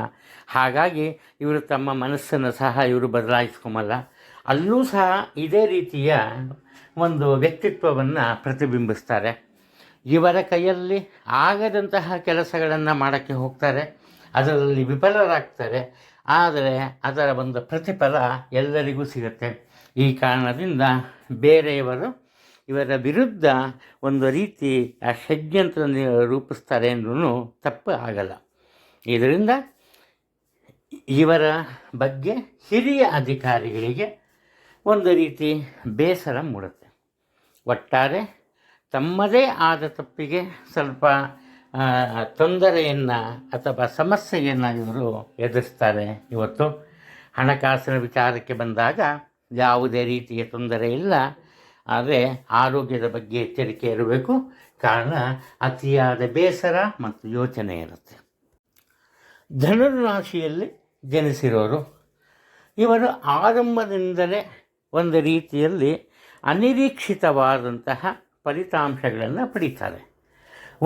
ಹಾಗಾಗಿ ಇವರು ತಮ್ಮ ಮನಸ್ಸನ್ನು ಸಹ ಇವರು ಬದಲಾಯಿಸ್ಕೊಂಬಲ್ಲ. ಅಲ್ಲೂ ಸಹ ಇದೇ ರೀತಿಯ ಒಂದು ವ್ಯಕ್ತಿತ್ವವನ್ನು ಪ್ರತಿಬಿಂಬಿಸ್ತಾರೆ. ಇವರ ಕೈಯಲ್ಲಿ ಆಗದಂತಹ ಕೆಲಸಗಳನ್ನು ಮಾಡೋಕ್ಕೆ ಹೋಗ್ತಾರೆ, ಅದರಲ್ಲಿ ವಿಫಲರಾಗ್ತಾರೆ. ಆದರೆ ಅದರ ಒಂದು ಪ್ರತಿಫಲ ಎಲ್ಲರಿಗೂ ಸಿಗುತ್ತೆ. ಈ ಕಾರಣದಿಂದ ಬೇರೆಯವರು ಇವರ ವಿರುದ್ಧ ಒಂದು ರೀತಿ ಷಡ್ಯಂತ್ರ ರೂಪಿಸ್ತಾರೆ ಅಂದ್ರೂ ತಪ್ಪು ಆಗಲ್ಲ. ಇದರಿಂದ ಇವರ ಬಗ್ಗೆ ಹಿರಿಯ ಅಧಿಕಾರಿಗಳಿಗೆ ಒಂದು ರೀತಿ ಬೇಸರ ಮೂಡುತ್ತೆ. ಒಟ್ಟಾರೆ ತಮ್ಮದೇ ಆದ ತಪ್ಪಿಗೆ ಸ್ವಲ್ಪ ತೊಂದರೆಯನ್ನು ಅಥವಾ ಸಮಸ್ಯೆಯನ್ನು ಇವರು ಎದುರಿಸ್ತಾರೆ. ಇವತ್ತು ಹಣಕಾಸಿನ ವಿಚಾರಕ್ಕೆ ಬಂದಾಗ ಯಾವುದೇ ರೀತಿಯ ತೊಂದರೆ ಇಲ್ಲ, ಆದರೆ ಆರೋಗ್ಯದ ಬಗ್ಗೆ ಎಚ್ಚರಿಕೆ ಇರಬೇಕು. ಕಾರಣ ಅತಿಯಾದ ಬೇಸರ ಮತ್ತು ಯೋಚನೆ ಇರುತ್ತೆ. ಧನುರಾಶಿಯಲ್ಲಿ ಜನಿಸಿರೋರು ಇವರು ಆರಂಭದಿಂದಲೇ ಒಂದು ರೀತಿಯಲ್ಲಿ ಅನಿರೀಕ್ಷಿತವಾದಂತಹ ಫಲಿತಾಂಶಗಳನ್ನು ಪಡೀತಾರೆ.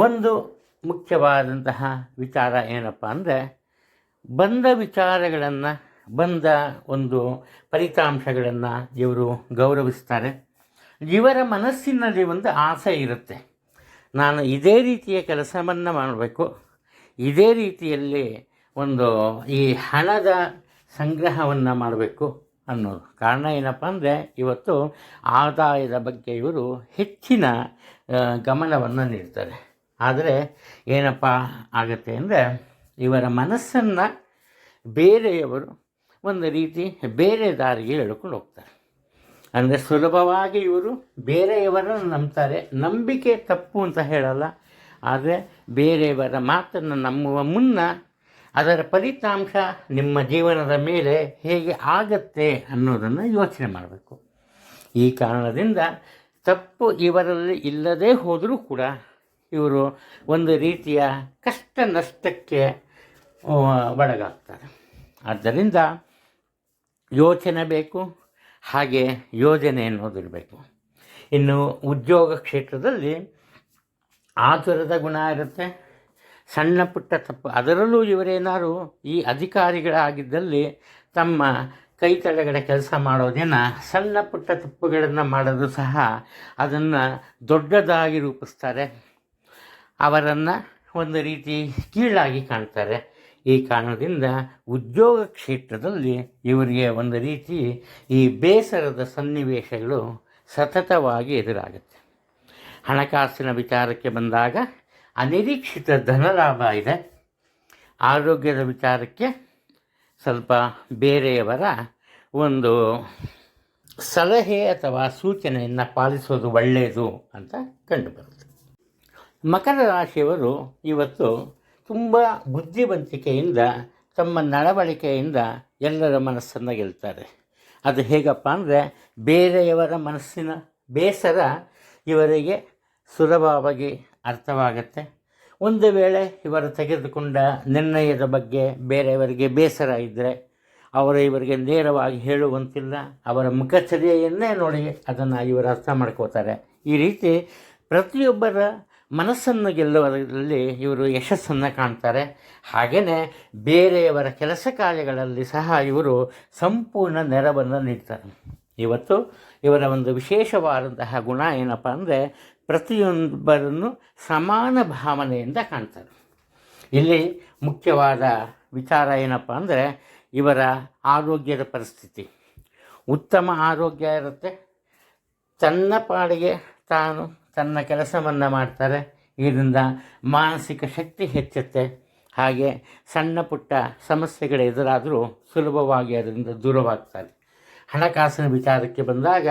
ಒಂದು ಮುಖ್ಯವಾದಂತಹ ವಿಚಾರ ಏನಪ್ಪ ಅಂದರೆ, ಬಂದ ವಿಚಾರಗಳನ್ನು, ಬಂದ ಒಂದು ಫಲಿತಾಂಶಗಳನ್ನು ಇವರು ಗೌರವಿಸ್ತಾರೆ. ಇವರ ಮನಸ್ಸಿನಲ್ಲಿ ಒಂದು ಆಸೆ ಇರುತ್ತೆ, ನಾನು ಇದೇ ರೀತಿಯ ಕೆಲಸವನ್ನು ಮಾಡಬೇಕು, ಇದೇ ರೀತಿಯಲ್ಲಿ ಒಂದು ಈ ಹಣದ ಸಂಗ್ರಹವನ್ನು ಮಾಡಬೇಕು ಅನ್ನೋದು. ಕಾರಣ ಏನಪ್ಪ ಅಂದರೆ, ಇವತ್ತು ಆದಾಯದ ಬಗ್ಗೆ ಇವರು ಹೆಚ್ಚಿನ ಗಮನವನ್ನು ನೀಡ್ತಾರೆ. ಆದರೆ ಏನಪ್ಪ ಆಗುತ್ತೆ ಅಂದರೆ, ಇವರ ಮನಸ್ಸನ್ನು ಬೇರೆಯವರು ಒಂದು ರೀತಿ ಬೇರೆ ದಾರಿಗೆ ಎಳ್ಕೊಂಡು ಹೋಗ್ತಾರೆ. ಅಂದರೆ ಸುಲಭವಾಗಿ ಇವರು ಬೇರೆಯವರನ್ನು ನಂಬ್ತಾರೆ. ನಂಬಿಕೆ ತಪ್ಪು ಅಂತ ಹೇಳಲ್ಲ, ಆದರೆ ಬೇರೆಯವರ ಮಾತನ್ನು ನಂಬುವ ಮುನ್ನ ಅದರ ಫಲಿತಾಂಶ ನಿಮ್ಮ ಜೀವನದ ಮೇಲೆ ಹೇಗೆ ಆಗತ್ತೆ ಅನ್ನೋದನ್ನು ಯೋಚನೆ ಮಾಡಬೇಕು. ಈ ಕಾರಣದಿಂದ ತಪ್ಪು ಇವರಲ್ಲಿ ಇಲ್ಲದೇ ಹೋದರೂ ಕೂಡ ಇವರು ಒಂದು ರೀತಿಯ ಕಷ್ಟ ನಷ್ಟಕ್ಕೆ ಒಳಗಾಗ್ತಾರೆ. ಆದ್ದರಿಂದ ಯೋಚನೆ ಬೇಕು, ಹಾಗೆ ಯೋಜನೆ ಅನ್ನೋದಿರಬೇಕು. ಇನ್ನು ಉದ್ಯೋಗ ಕ್ಷೇತ್ರದಲ್ಲಿ ಆತುರದ ಗುಣ ಇರುತ್ತೆ, ಸಣ್ಣ ಪುಟ್ಟ ತಪ್ಪು. ಅದರಲ್ಲೂ ಇವರೇನಾದ್ರು ಈ ಅಧಿಕಾರಿಗಳಾಗಿದ್ದಲ್ಲಿ ತಮ್ಮ ಕೈ ತಳಗಡೆ ಕೆಲಸ ಮಾಡೋದೇನ ಸಣ್ಣ ಪುಟ್ಟ ತಪ್ಪುಗಳನ್ನು ಮಾಡೋದು ಸಹ ಅದನ್ನು ದೊಡ್ಡದಾಗಿ ರೂಪಿಸ್ತಾರೆ. ಅವರನ್ನು ಒಂದು ರೀತಿ ಕೀಳಾಗಿ ಕಾಣ್ತಾರೆ. ಈ ಕಾರಣದಿಂದ ಉದ್ಯೋಗ ಕ್ಷೇತ್ರದಲ್ಲಿ ಇವರಿಗೆ ಒಂದು ರೀತಿ ಈ ಬೇಸರದ ಸನ್ನಿವೇಶಗಳು ಸತತವಾಗಿ ಎದುರಾಗುತ್ತೆ. ಹಣಕಾಸಿನ ವಿಚಾರಕ್ಕೆ ಬಂದಾಗ ಅನಿರೀಕ್ಷಿತ ಧನಲಾಭ ಇದೆ. ಆರೋಗ್ಯದ ವಿಚಾರಕ್ಕೆ ಸ್ವಲ್ಪ ಬೇರೆಯವರ ಒಂದು ಸಲಹೆ ಅಥವಾ ಸೂಚನೆಯನ್ನು ಪಾಲಿಸೋದು ಒಳ್ಳೆಯದು ಅಂತ ಕಂಡುಬರುತ್ತೆ. ಮಕರ ರಾಶಿಯವರು ಇವತ್ತು ತುಂಬ ಬುದ್ಧಿವಂತಿಕೆಯಿಂದ ತಮ್ಮ ನಡವಳಿಕೆಯಿಂದ ಎಲ್ಲರ ಮನಸ್ಸನ್ನು ಗೆಲ್ತಾರೆ. ಅದು ಹೇಗಪ್ಪ ಅಂದರೆ, ಬೇರೆಯವರ ಮನಸ್ಸಿನ ಬೇಸರ ಇವರಿಗೆ ಸುಲಭವಾಗಿ ಅರ್ಥವಾಗುತ್ತೆ. ಒಂದು ವೇಳೆ ಇವರು ತೆಗೆದುಕೊಂಡ ನಿರ್ಣಯದ ಬಗ್ಗೆ ಬೇರೆಯವರಿಗೆ ಬೇಸರ ಇದ್ದರೆ ಇವರಿಗೆ ನೇರವಾಗಿ ಹೇಳುವಂತಿಲ್ಲ, ಅವರ ಮುಖಚರ್ಯೆಯನ್ನೇ ನೋಡಿ ಅದನ್ನು ಇವರು ಅರ್ಥ ಮಾಡ್ಕೋತಾರೆ. ಈ ರೀತಿ ಪ್ರತಿಯೊಬ್ಬರ ಮನಸ್ಸನ್ನು ಗೆಲ್ಲುವುದರಲ್ಲಿ ಇವರು ಯಶಸ್ಸನ್ನು ಕಾಣ್ತಾರೆ. ಹಾಗೆಯೇ ಬೇರೆಯವರ ಕೆಲಸ ಕಾರ್ಯಗಳಲ್ಲಿ ಸಹ ಇವರು ಸಂಪೂರ್ಣ ನೆರವನ್ನು ನೀಡ್ತಾರೆ. ಇವತ್ತು ಇವರ ಒಂದು ವಿಶೇಷವಾದಂತಹ ಗುಣ ಏನಪ್ಪ ಅಂದರೆ, ಪ್ರತಿಯೊಬ್ಬರನ್ನು ಸಮಾನ ಭಾವನೆಯಿಂದ ಕಾಣ್ತಾರೆ. ಇಲ್ಲಿ ಮುಖ್ಯವಾದ ವಿಚಾರ ಏನಪ್ಪ ಅಂದರೆ ಇವರ ಆರೋಗ್ಯದ ಪರಿಸ್ಥಿತಿ. ಉತ್ತಮ ಆರೋಗ್ಯ ಇರುತ್ತೆ, ತನ್ನ ಪಾಡಿಗೆ ತಾನು ತನ್ನ ಕೆಲಸವನ್ನು ಮಾಡ್ತಾರೆ. ಇದರಿಂದ ಮಾನಸಿಕ ಶಕ್ತಿ ಹೆಚ್ಚುತ್ತೆ. ಹಾಗೆ ಸಣ್ಣ ಪುಟ್ಟ ಸಮಸ್ಯೆಗಳು ಎದುರಾದರೂ ಸುಲಭವಾಗಿ ಅದರಿಂದ ದೂರವಾಗ್ತಾರೆ. ಹಣಕಾಸಿನ ವಿಚಾರಕ್ಕೆ ಬಂದಾಗ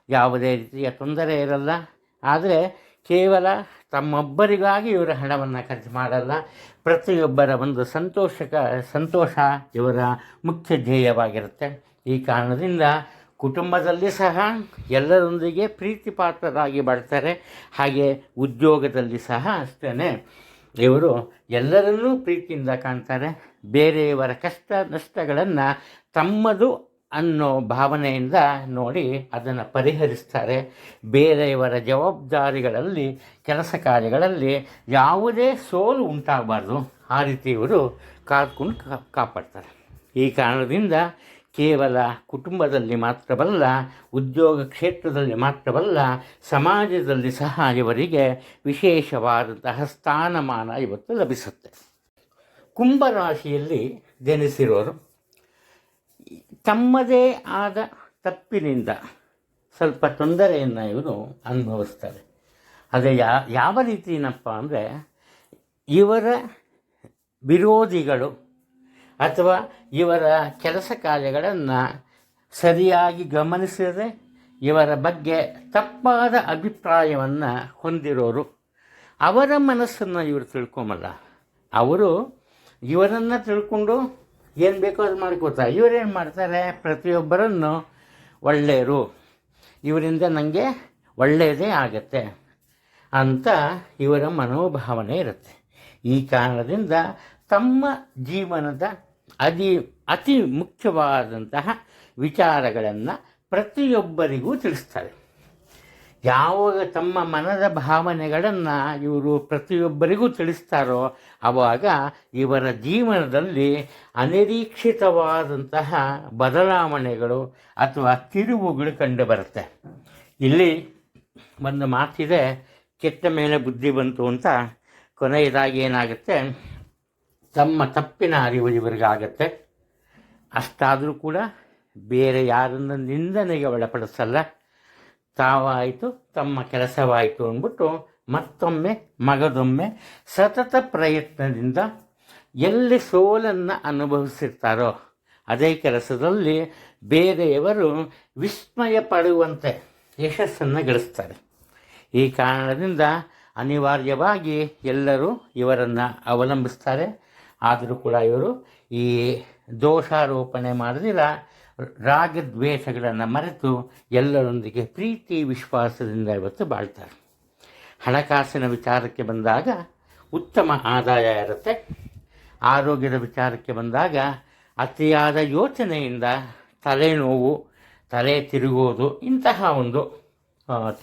ಯಾವುದೇ ರೀತಿಯ ತೊಂದರೆ ಇರಲ್ಲ. ಆದರೆ ಕೇವಲ ತಮ್ಮೊಬ್ಬರಿಗಾಗಿ ಇವರು ಹಣವನ್ನು ಖರ್ಚು ಮಾಡಲ್ಲ. ಪ್ರತಿಯೊಬ್ಬರ ಒಂದು ಸಂತೋಷ ಇವರ ಮುಖ್ಯ ಧ್ಯೇಯವಾಗಿರುತ್ತೆ. ಈ ಕಾರಣದಿಂದ ಕುಟುಂಬದಲ್ಲಿ ಸಹ ಎಲ್ಲರೊಂದಿಗೆ ಪ್ರೀತಿ ಪಾತ್ರರಾಗಿ ಬಾಳ್ತಾರೆ. ಹಾಗೆ ಉದ್ಯೋಗದಲ್ಲಿ ಸಹ ಅಷ್ಟೇ ಇವರು ಎಲ್ಲರನ್ನೂ ಪ್ರೀತಿಯಿಂದ ಕಾಣ್ತಾರೆ. ಬೇರೆಯವರ ಕಷ್ಟ ನಷ್ಟಗಳನ್ನು ತಮ್ಮದು ಅನ್ನೋ ಭಾವನೆಯಿಂದ ನೋಡಿ ಅದನ್ನು ಪರಿಹರಿಸ್ತಾರೆ. ಬೇರೆಯವರ ಜವಾಬ್ದಾರಿಗಳಲ್ಲಿ ಕೆಲಸ ಕಾರ್ಯಗಳಲ್ಲಿ ಯಾವುದೇ ಸೋಲು ಉಂಟಾಗಬಾರ್ದು, ಆ ರೀತಿ ಇವರು ಕಾದ್ಕೊಂಡು ಕಾಪಾಡ್ತಾರೆ. ಈ ಕಾರಣದಿಂದ ಕೇವಲ ಕುಟುಂಬದಲ್ಲಿ ಮಾತ್ರವಲ್ಲ, ಉದ್ಯೋಗ ಕ್ಷೇತ್ರದಲ್ಲಿ ಮಾತ್ರವಲ್ಲ, ಸಮಾಜದಲ್ಲಿ ಸಹ ಇವರಿಗೆ ವಿಶೇಷವಾದಂತಹ ಸ್ಥಾನಮಾನ ಇವತ್ತು ಲಭಿಸುತ್ತೆ. ಕುಂಭರಾಶಿಯಲ್ಲಿ ಜನಿಸಿರೋರು ತಮ್ಮದೇ ಆದ ತಪ್ಪಿನಿಂದ ಸ್ವಲ್ಪ ತೊಂದರೆಯನ್ನು ಇವರು ಅನುಭವಿಸ್ತಾರೆ. ಅದೇ ಯಾವ ರೀತಿನಪ್ಪ ಅಂದರೆ ಇವರ ವಿರೋಧಿಗಳು ಅಥವಾ ಇವರ ಕೆಲಸ ಕಾರ್ಯಗಳನ್ನು ಸರಿಯಾಗಿ ಗಮನಿಸದೆ ಇವರ ಬಗ್ಗೆ ತಪ್ಪಾದ ಅಭಿಪ್ರಾಯವನ್ನು ಹೊಂದಿರೋರು, ಅವರ ಮನಸ್ಸನ್ನು ಇವರು ತಿಳ್ಕೊಂಬಲ್ಲ. ಅವರು ಇವರನ್ನು ತಿಳ್ಕೊಂಡು ಏನು ಬೇಕೋ ಅದು ಮಾಡ್ಕೋತಾರೆ. ಇವರೇನು ಮಾಡ್ತಾರೆ, ಪ್ರತಿಯೊಬ್ಬರನ್ನು ಒಳ್ಳೆಯರು, ಇವರಿಂದ ನನಗೆ ಒಳ್ಳೆಯದೇ ಆಗತ್ತೆ ಅಂತ ಇವರ ಮನೋಭಾವನೆ ಇರುತ್ತೆ. ಈ ಕಾರಣದಿಂದ ತಮ್ಮ ಜೀವನದ ಅತಿ ಮುಖ್ಯವಾದಂತಹ ವಿಚಾರಗಳನ್ನು ಪ್ರತಿಯೊಬ್ಬರಿಗೂ ತಿಳಿಸ್ತಾರೆ. ಯಾವಾಗ ತಮ್ಮ ಮನದ ಭಾವನೆಗಳನ್ನು ಇವರು ಪ್ರತಿಯೊಬ್ಬರಿಗೂ ತಿಳಿಸ್ತಾರೋ ಆವಾಗ ಇವರ ಜೀವನದಲ್ಲಿ ಅನಿರೀಕ್ಷಿತವಾದಂತಹ ಬದಲಾವಣೆಗಳು ಅಥವಾ ತಿರುವುಗಳು ಕಂಡುಬರುತ್ತೆ. ಇಲ್ಲಿ ಒಂದು ಮಾತಿದೆ, ಕೆಟ್ಟ ಮೇಲೆ ಬುದ್ಧಿ ಬಂತು ಅಂತ. ಕೊನೆಯದಾಗಿ ಏನಾಗುತ್ತೆ, ತಮ್ಮ ತಪ್ಪಿನ ಅರಿವು ಇವರಿಗಾಗತ್ತೆ. ಅಷ್ಟಾದರೂ ಕೂಡ ಬೇರೆ ಯಾರನ್ನು ನಿಂದನೆಗೆ ಒಳಪಡಿಸಲ್ಲ. ತಾವಾಯಿತು, ತಮ್ಮ ಕೆಲಸವಾಯಿತು ಅಂದ್ಬಿಟ್ಟು ಮತ್ತೊಮ್ಮೆ ಮಗದೊಮ್ಮೆ ಸತತ ಪ್ರಯತ್ನದಿಂದ ಎಲ್ಲಿ ಸೋಲನ್ನು ಅನುಭವಿಸಿರ್ತಾರೋ ಅದೇ ಕೆಲಸದಲ್ಲಿ ಬೇರೆಯವರು ವಿಸ್ಮಯ ಪಡುವಂತೆ ಯಶಸ್ಸನ್ನು ಗಳಿಸ್ತಾರೆ. ಈ ಕಾರಣದಿಂದ ಅನಿವಾರ್ಯವಾಗಿ ಎಲ್ಲರೂ ಇವರನ್ನು ಅವಲಂಬಿಸ್ತಾರೆ. ಆದರೂ ಕೂಡ ಇವರು ಈ ದೋಷಾರೋಪಣೆ ಮಾಡದಿರ ರಾಗದ್ವೇಷಗಳನ್ನು ಮರೆತು ಎಲ್ಲರೊಂದಿಗೆ ಪ್ರೀತಿ ವಿಶ್ವಾಸದಿಂದ ಇವತ್ತು ಬಾಳ್ತಾರೆ. ಹಣಕಾಸಿನ ವಿಚಾರಕ್ಕೆ ಬಂದಾಗ ಉತ್ತಮ ಆದಾಯ ಇರುತ್ತೆ. ಆರೋಗ್ಯದ ವಿಚಾರಕ್ಕೆ ಬಂದಾಗ ಅತಿಯಾದ ಯೋಚನೆಯಿಂದ ತಲೆನೋವು, ತಲೆ ತಿರುಗೋದು, ಇಂತಹ ಒಂದು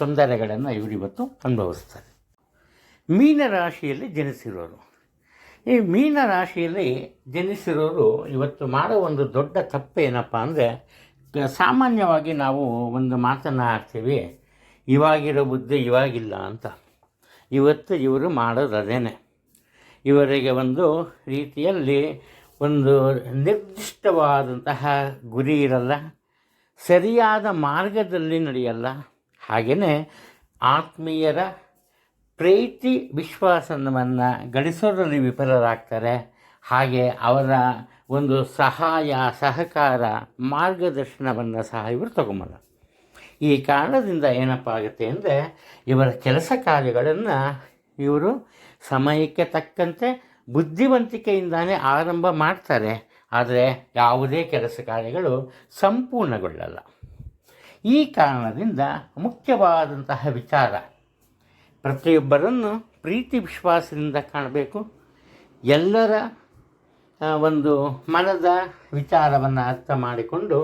ತೊಂದರೆಗಳನ್ನು ಇವರಿವತ್ತು ಅನುಭವಿಸ್ತಾರೆ. ಮೀನರಾಶಿಯಲ್ಲಿ ಜನಿಸಿರೋರು, ಈ ಮೀನರಾಶಿಯಲ್ಲಿ ಜನಿಸಿರೋರು ಇವತ್ತು ಮಾಡೋ ಒಂದು ದೊಡ್ಡ ತಪ್ಪೇನಪ್ಪ ಅಂದರೆ, ಸಾಮಾನ್ಯವಾಗಿ ನಾವು ಒಂದು ಮಾತನ್ನು ಆಡ್ತೀವಿ, ಇವಾಗಿರೋ ಬುದ್ಧಿ ಇವಾಗಿಲ್ಲ ಅಂತ. ಇವತ್ತು ಇವರು ಮಾಡೋದು ಅದೇನೆ. ಇವರಿಗೆ ಒಂದು ರೀತಿಯಲ್ಲಿ ಒಂದು ನಿರ್ದಿಷ್ಟವಾದಂತಹ ಗುರಿ ಇರಲ್ಲ, ಸರಿಯಾದ ಮಾರ್ಗದಲ್ಲಿ ನಡೆಯಲ್ಲ. ಹಾಗೆಯೇ ಆತ್ಮೀಯರ ಪ್ರೀತಿ ವಿಶ್ವಾಸವನ್ನು ಗಳಿಸೋದ್ರಲ್ಲಿ ವಿಫಲರಾಗ್ತಾರೆ. ಹಾಗೆ ಅವರ ಒಂದು ಸಹಾಯ, ಸಹಕಾರ, ಮಾರ್ಗದರ್ಶನವನ್ನು ಸಹ ಇವರು ತಗೊಂಬಲ್ಲ. ಈ ಕಾರಣದಿಂದ ಏನಪ್ಪ ಆಗುತ್ತೆ ಅಂದರೆ, ಇವರ ಕೆಲಸ ಕಾರ್ಯಗಳನ್ನು ಇವರು ಸಮಯಕ್ಕೆ ತಕ್ಕಂತೆ ಬುದ್ಧಿವಂತಿಕೆಯಿಂದಾನೇ ಆರಂಭ ಮಾಡ್ತಾರೆ. ಆದರೆ ಯಾವುದೇ ಕೆಲಸ ಕಾರ್ಯಗಳು ಸಂಪೂರ್ಣಗೊಳ್ಳಲ್ಲ. ಈ ಕಾರಣದಿಂದ ಮುಖ್ಯವಾದಂತಹ ವಿಚಾರ, ಪ್ರತಿಯೊಬ್ಬರನ್ನು ಪ್ರೀತಿ ವಿಶ್ವಾಸದಿಂದ ಕಾಣಬೇಕು. ಎಲ್ಲರ ಒಂದು ಮನದ ವಿಚಾರವನ್ನು ಅರ್ಥ ಮಾಡಿಕೊಂಡು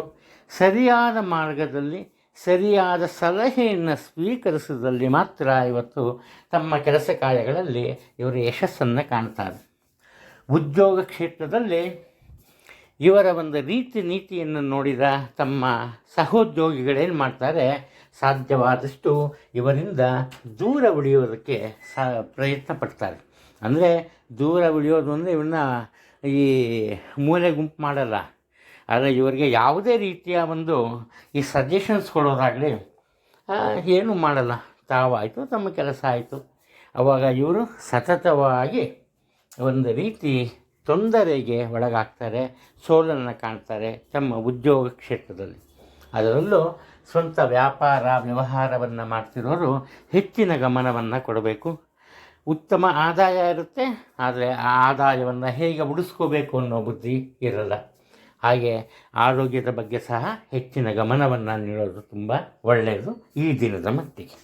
ಸರಿಯಾದ ಮಾರ್ಗದಲ್ಲಿ ಸರಿಯಾದ ಸಲಹೆಯನ್ನು ಸ್ವೀಕರಿಸಿದಲ್ಲಿ ಮಾತ್ರ ಇವತ್ತು ತಮ್ಮ ಕೆಲಸ ಕಾರ್ಯಗಳಲ್ಲಿ ಇವರು ಯಶಸ್ಸನ್ನು ಕಾಣ್ತಾರೆ. ಉದ್ಯೋಗ ಕ್ಷೇತ್ರದಲ್ಲಿ ಇವರ ಒಂದು ರೀತಿ ನೀತಿಯನ್ನು ನೋಡಿದ ತಮ್ಮ ಸಹೋದ್ಯೋಗಿಗಳೇನು ಮಾಡ್ತಾರೆ, ಸಾಧ್ಯವಾದಷ್ಟು ಇವರಿಂದ ದೂರ ಉಳಿಯೋದಕ್ಕೆ ಪ್ರಯತ್ನ ಪಡ್ತಾರೆ. ಅಂದರೆ ದೂರ ಉಳಿಯೋದು ಅಂದರೆ ಇವನ್ನ ಈ ಮೂಲೆ ಗುಂಪು ಮಾಡಲ್ಲ, ಆದರೆ ಇವರಿಗೆ ಯಾವುದೇ ರೀತಿಯ ಒಂದು ಈ ಸಜೆಷನ್ಸ್ ಕೊಡೋದಾಗಲಿ ಏನೂ ಮಾಡಲ್ಲ. ತಾವಾಯಿತು, ತಮ್ಮ ಕೆಲಸ ಆಯಿತು. ಆವಾಗ ಇವರು ಸತತವಾಗಿ ಒಂದು ರೀತಿ ತೊಂದರೆಗೆ ಒಳಗಾಗ್ತಾರೆ, ಸೋಲನ್ನು ಕಾಣ್ತಾರೆ ತಮ್ಮ ಉದ್ಯೋಗ ಕ್ಷೇತ್ರದಲ್ಲಿ. ಅದರಲ್ಲೂ ಸ್ವಂತ ವ್ಯಾಪಾರ ವ್ಯವಹಾರವನ್ನು ಮಾಡ್ತಿರೋರು ಹೆಚ್ಚಿನ ಗಮನವನ್ನು ಕೊಡಬೇಕು. ಉತ್ತಮ ಆದಾಯ ಇರುತ್ತೆ, ಆದರೆ ಆ ಆದಾಯವನ್ನು ಹೇಗೆ ಉಳಿಸ್ಕೋಬೇಕು ಅನ್ನೋ ಬುದ್ಧಿ ಇರಲ್ಲ. ಹಾಗೆ ಆರೋಗ್ಯದ ಬಗ್ಗೆ ಸಹ ಹೆಚ್ಚಿನ ಗಮನವನ್ನು ನೀಡೋದು ತುಂಬ ಒಳ್ಳೆಯದು ಈ ದಿನದ ಮಟ್ಟಿಗೆ.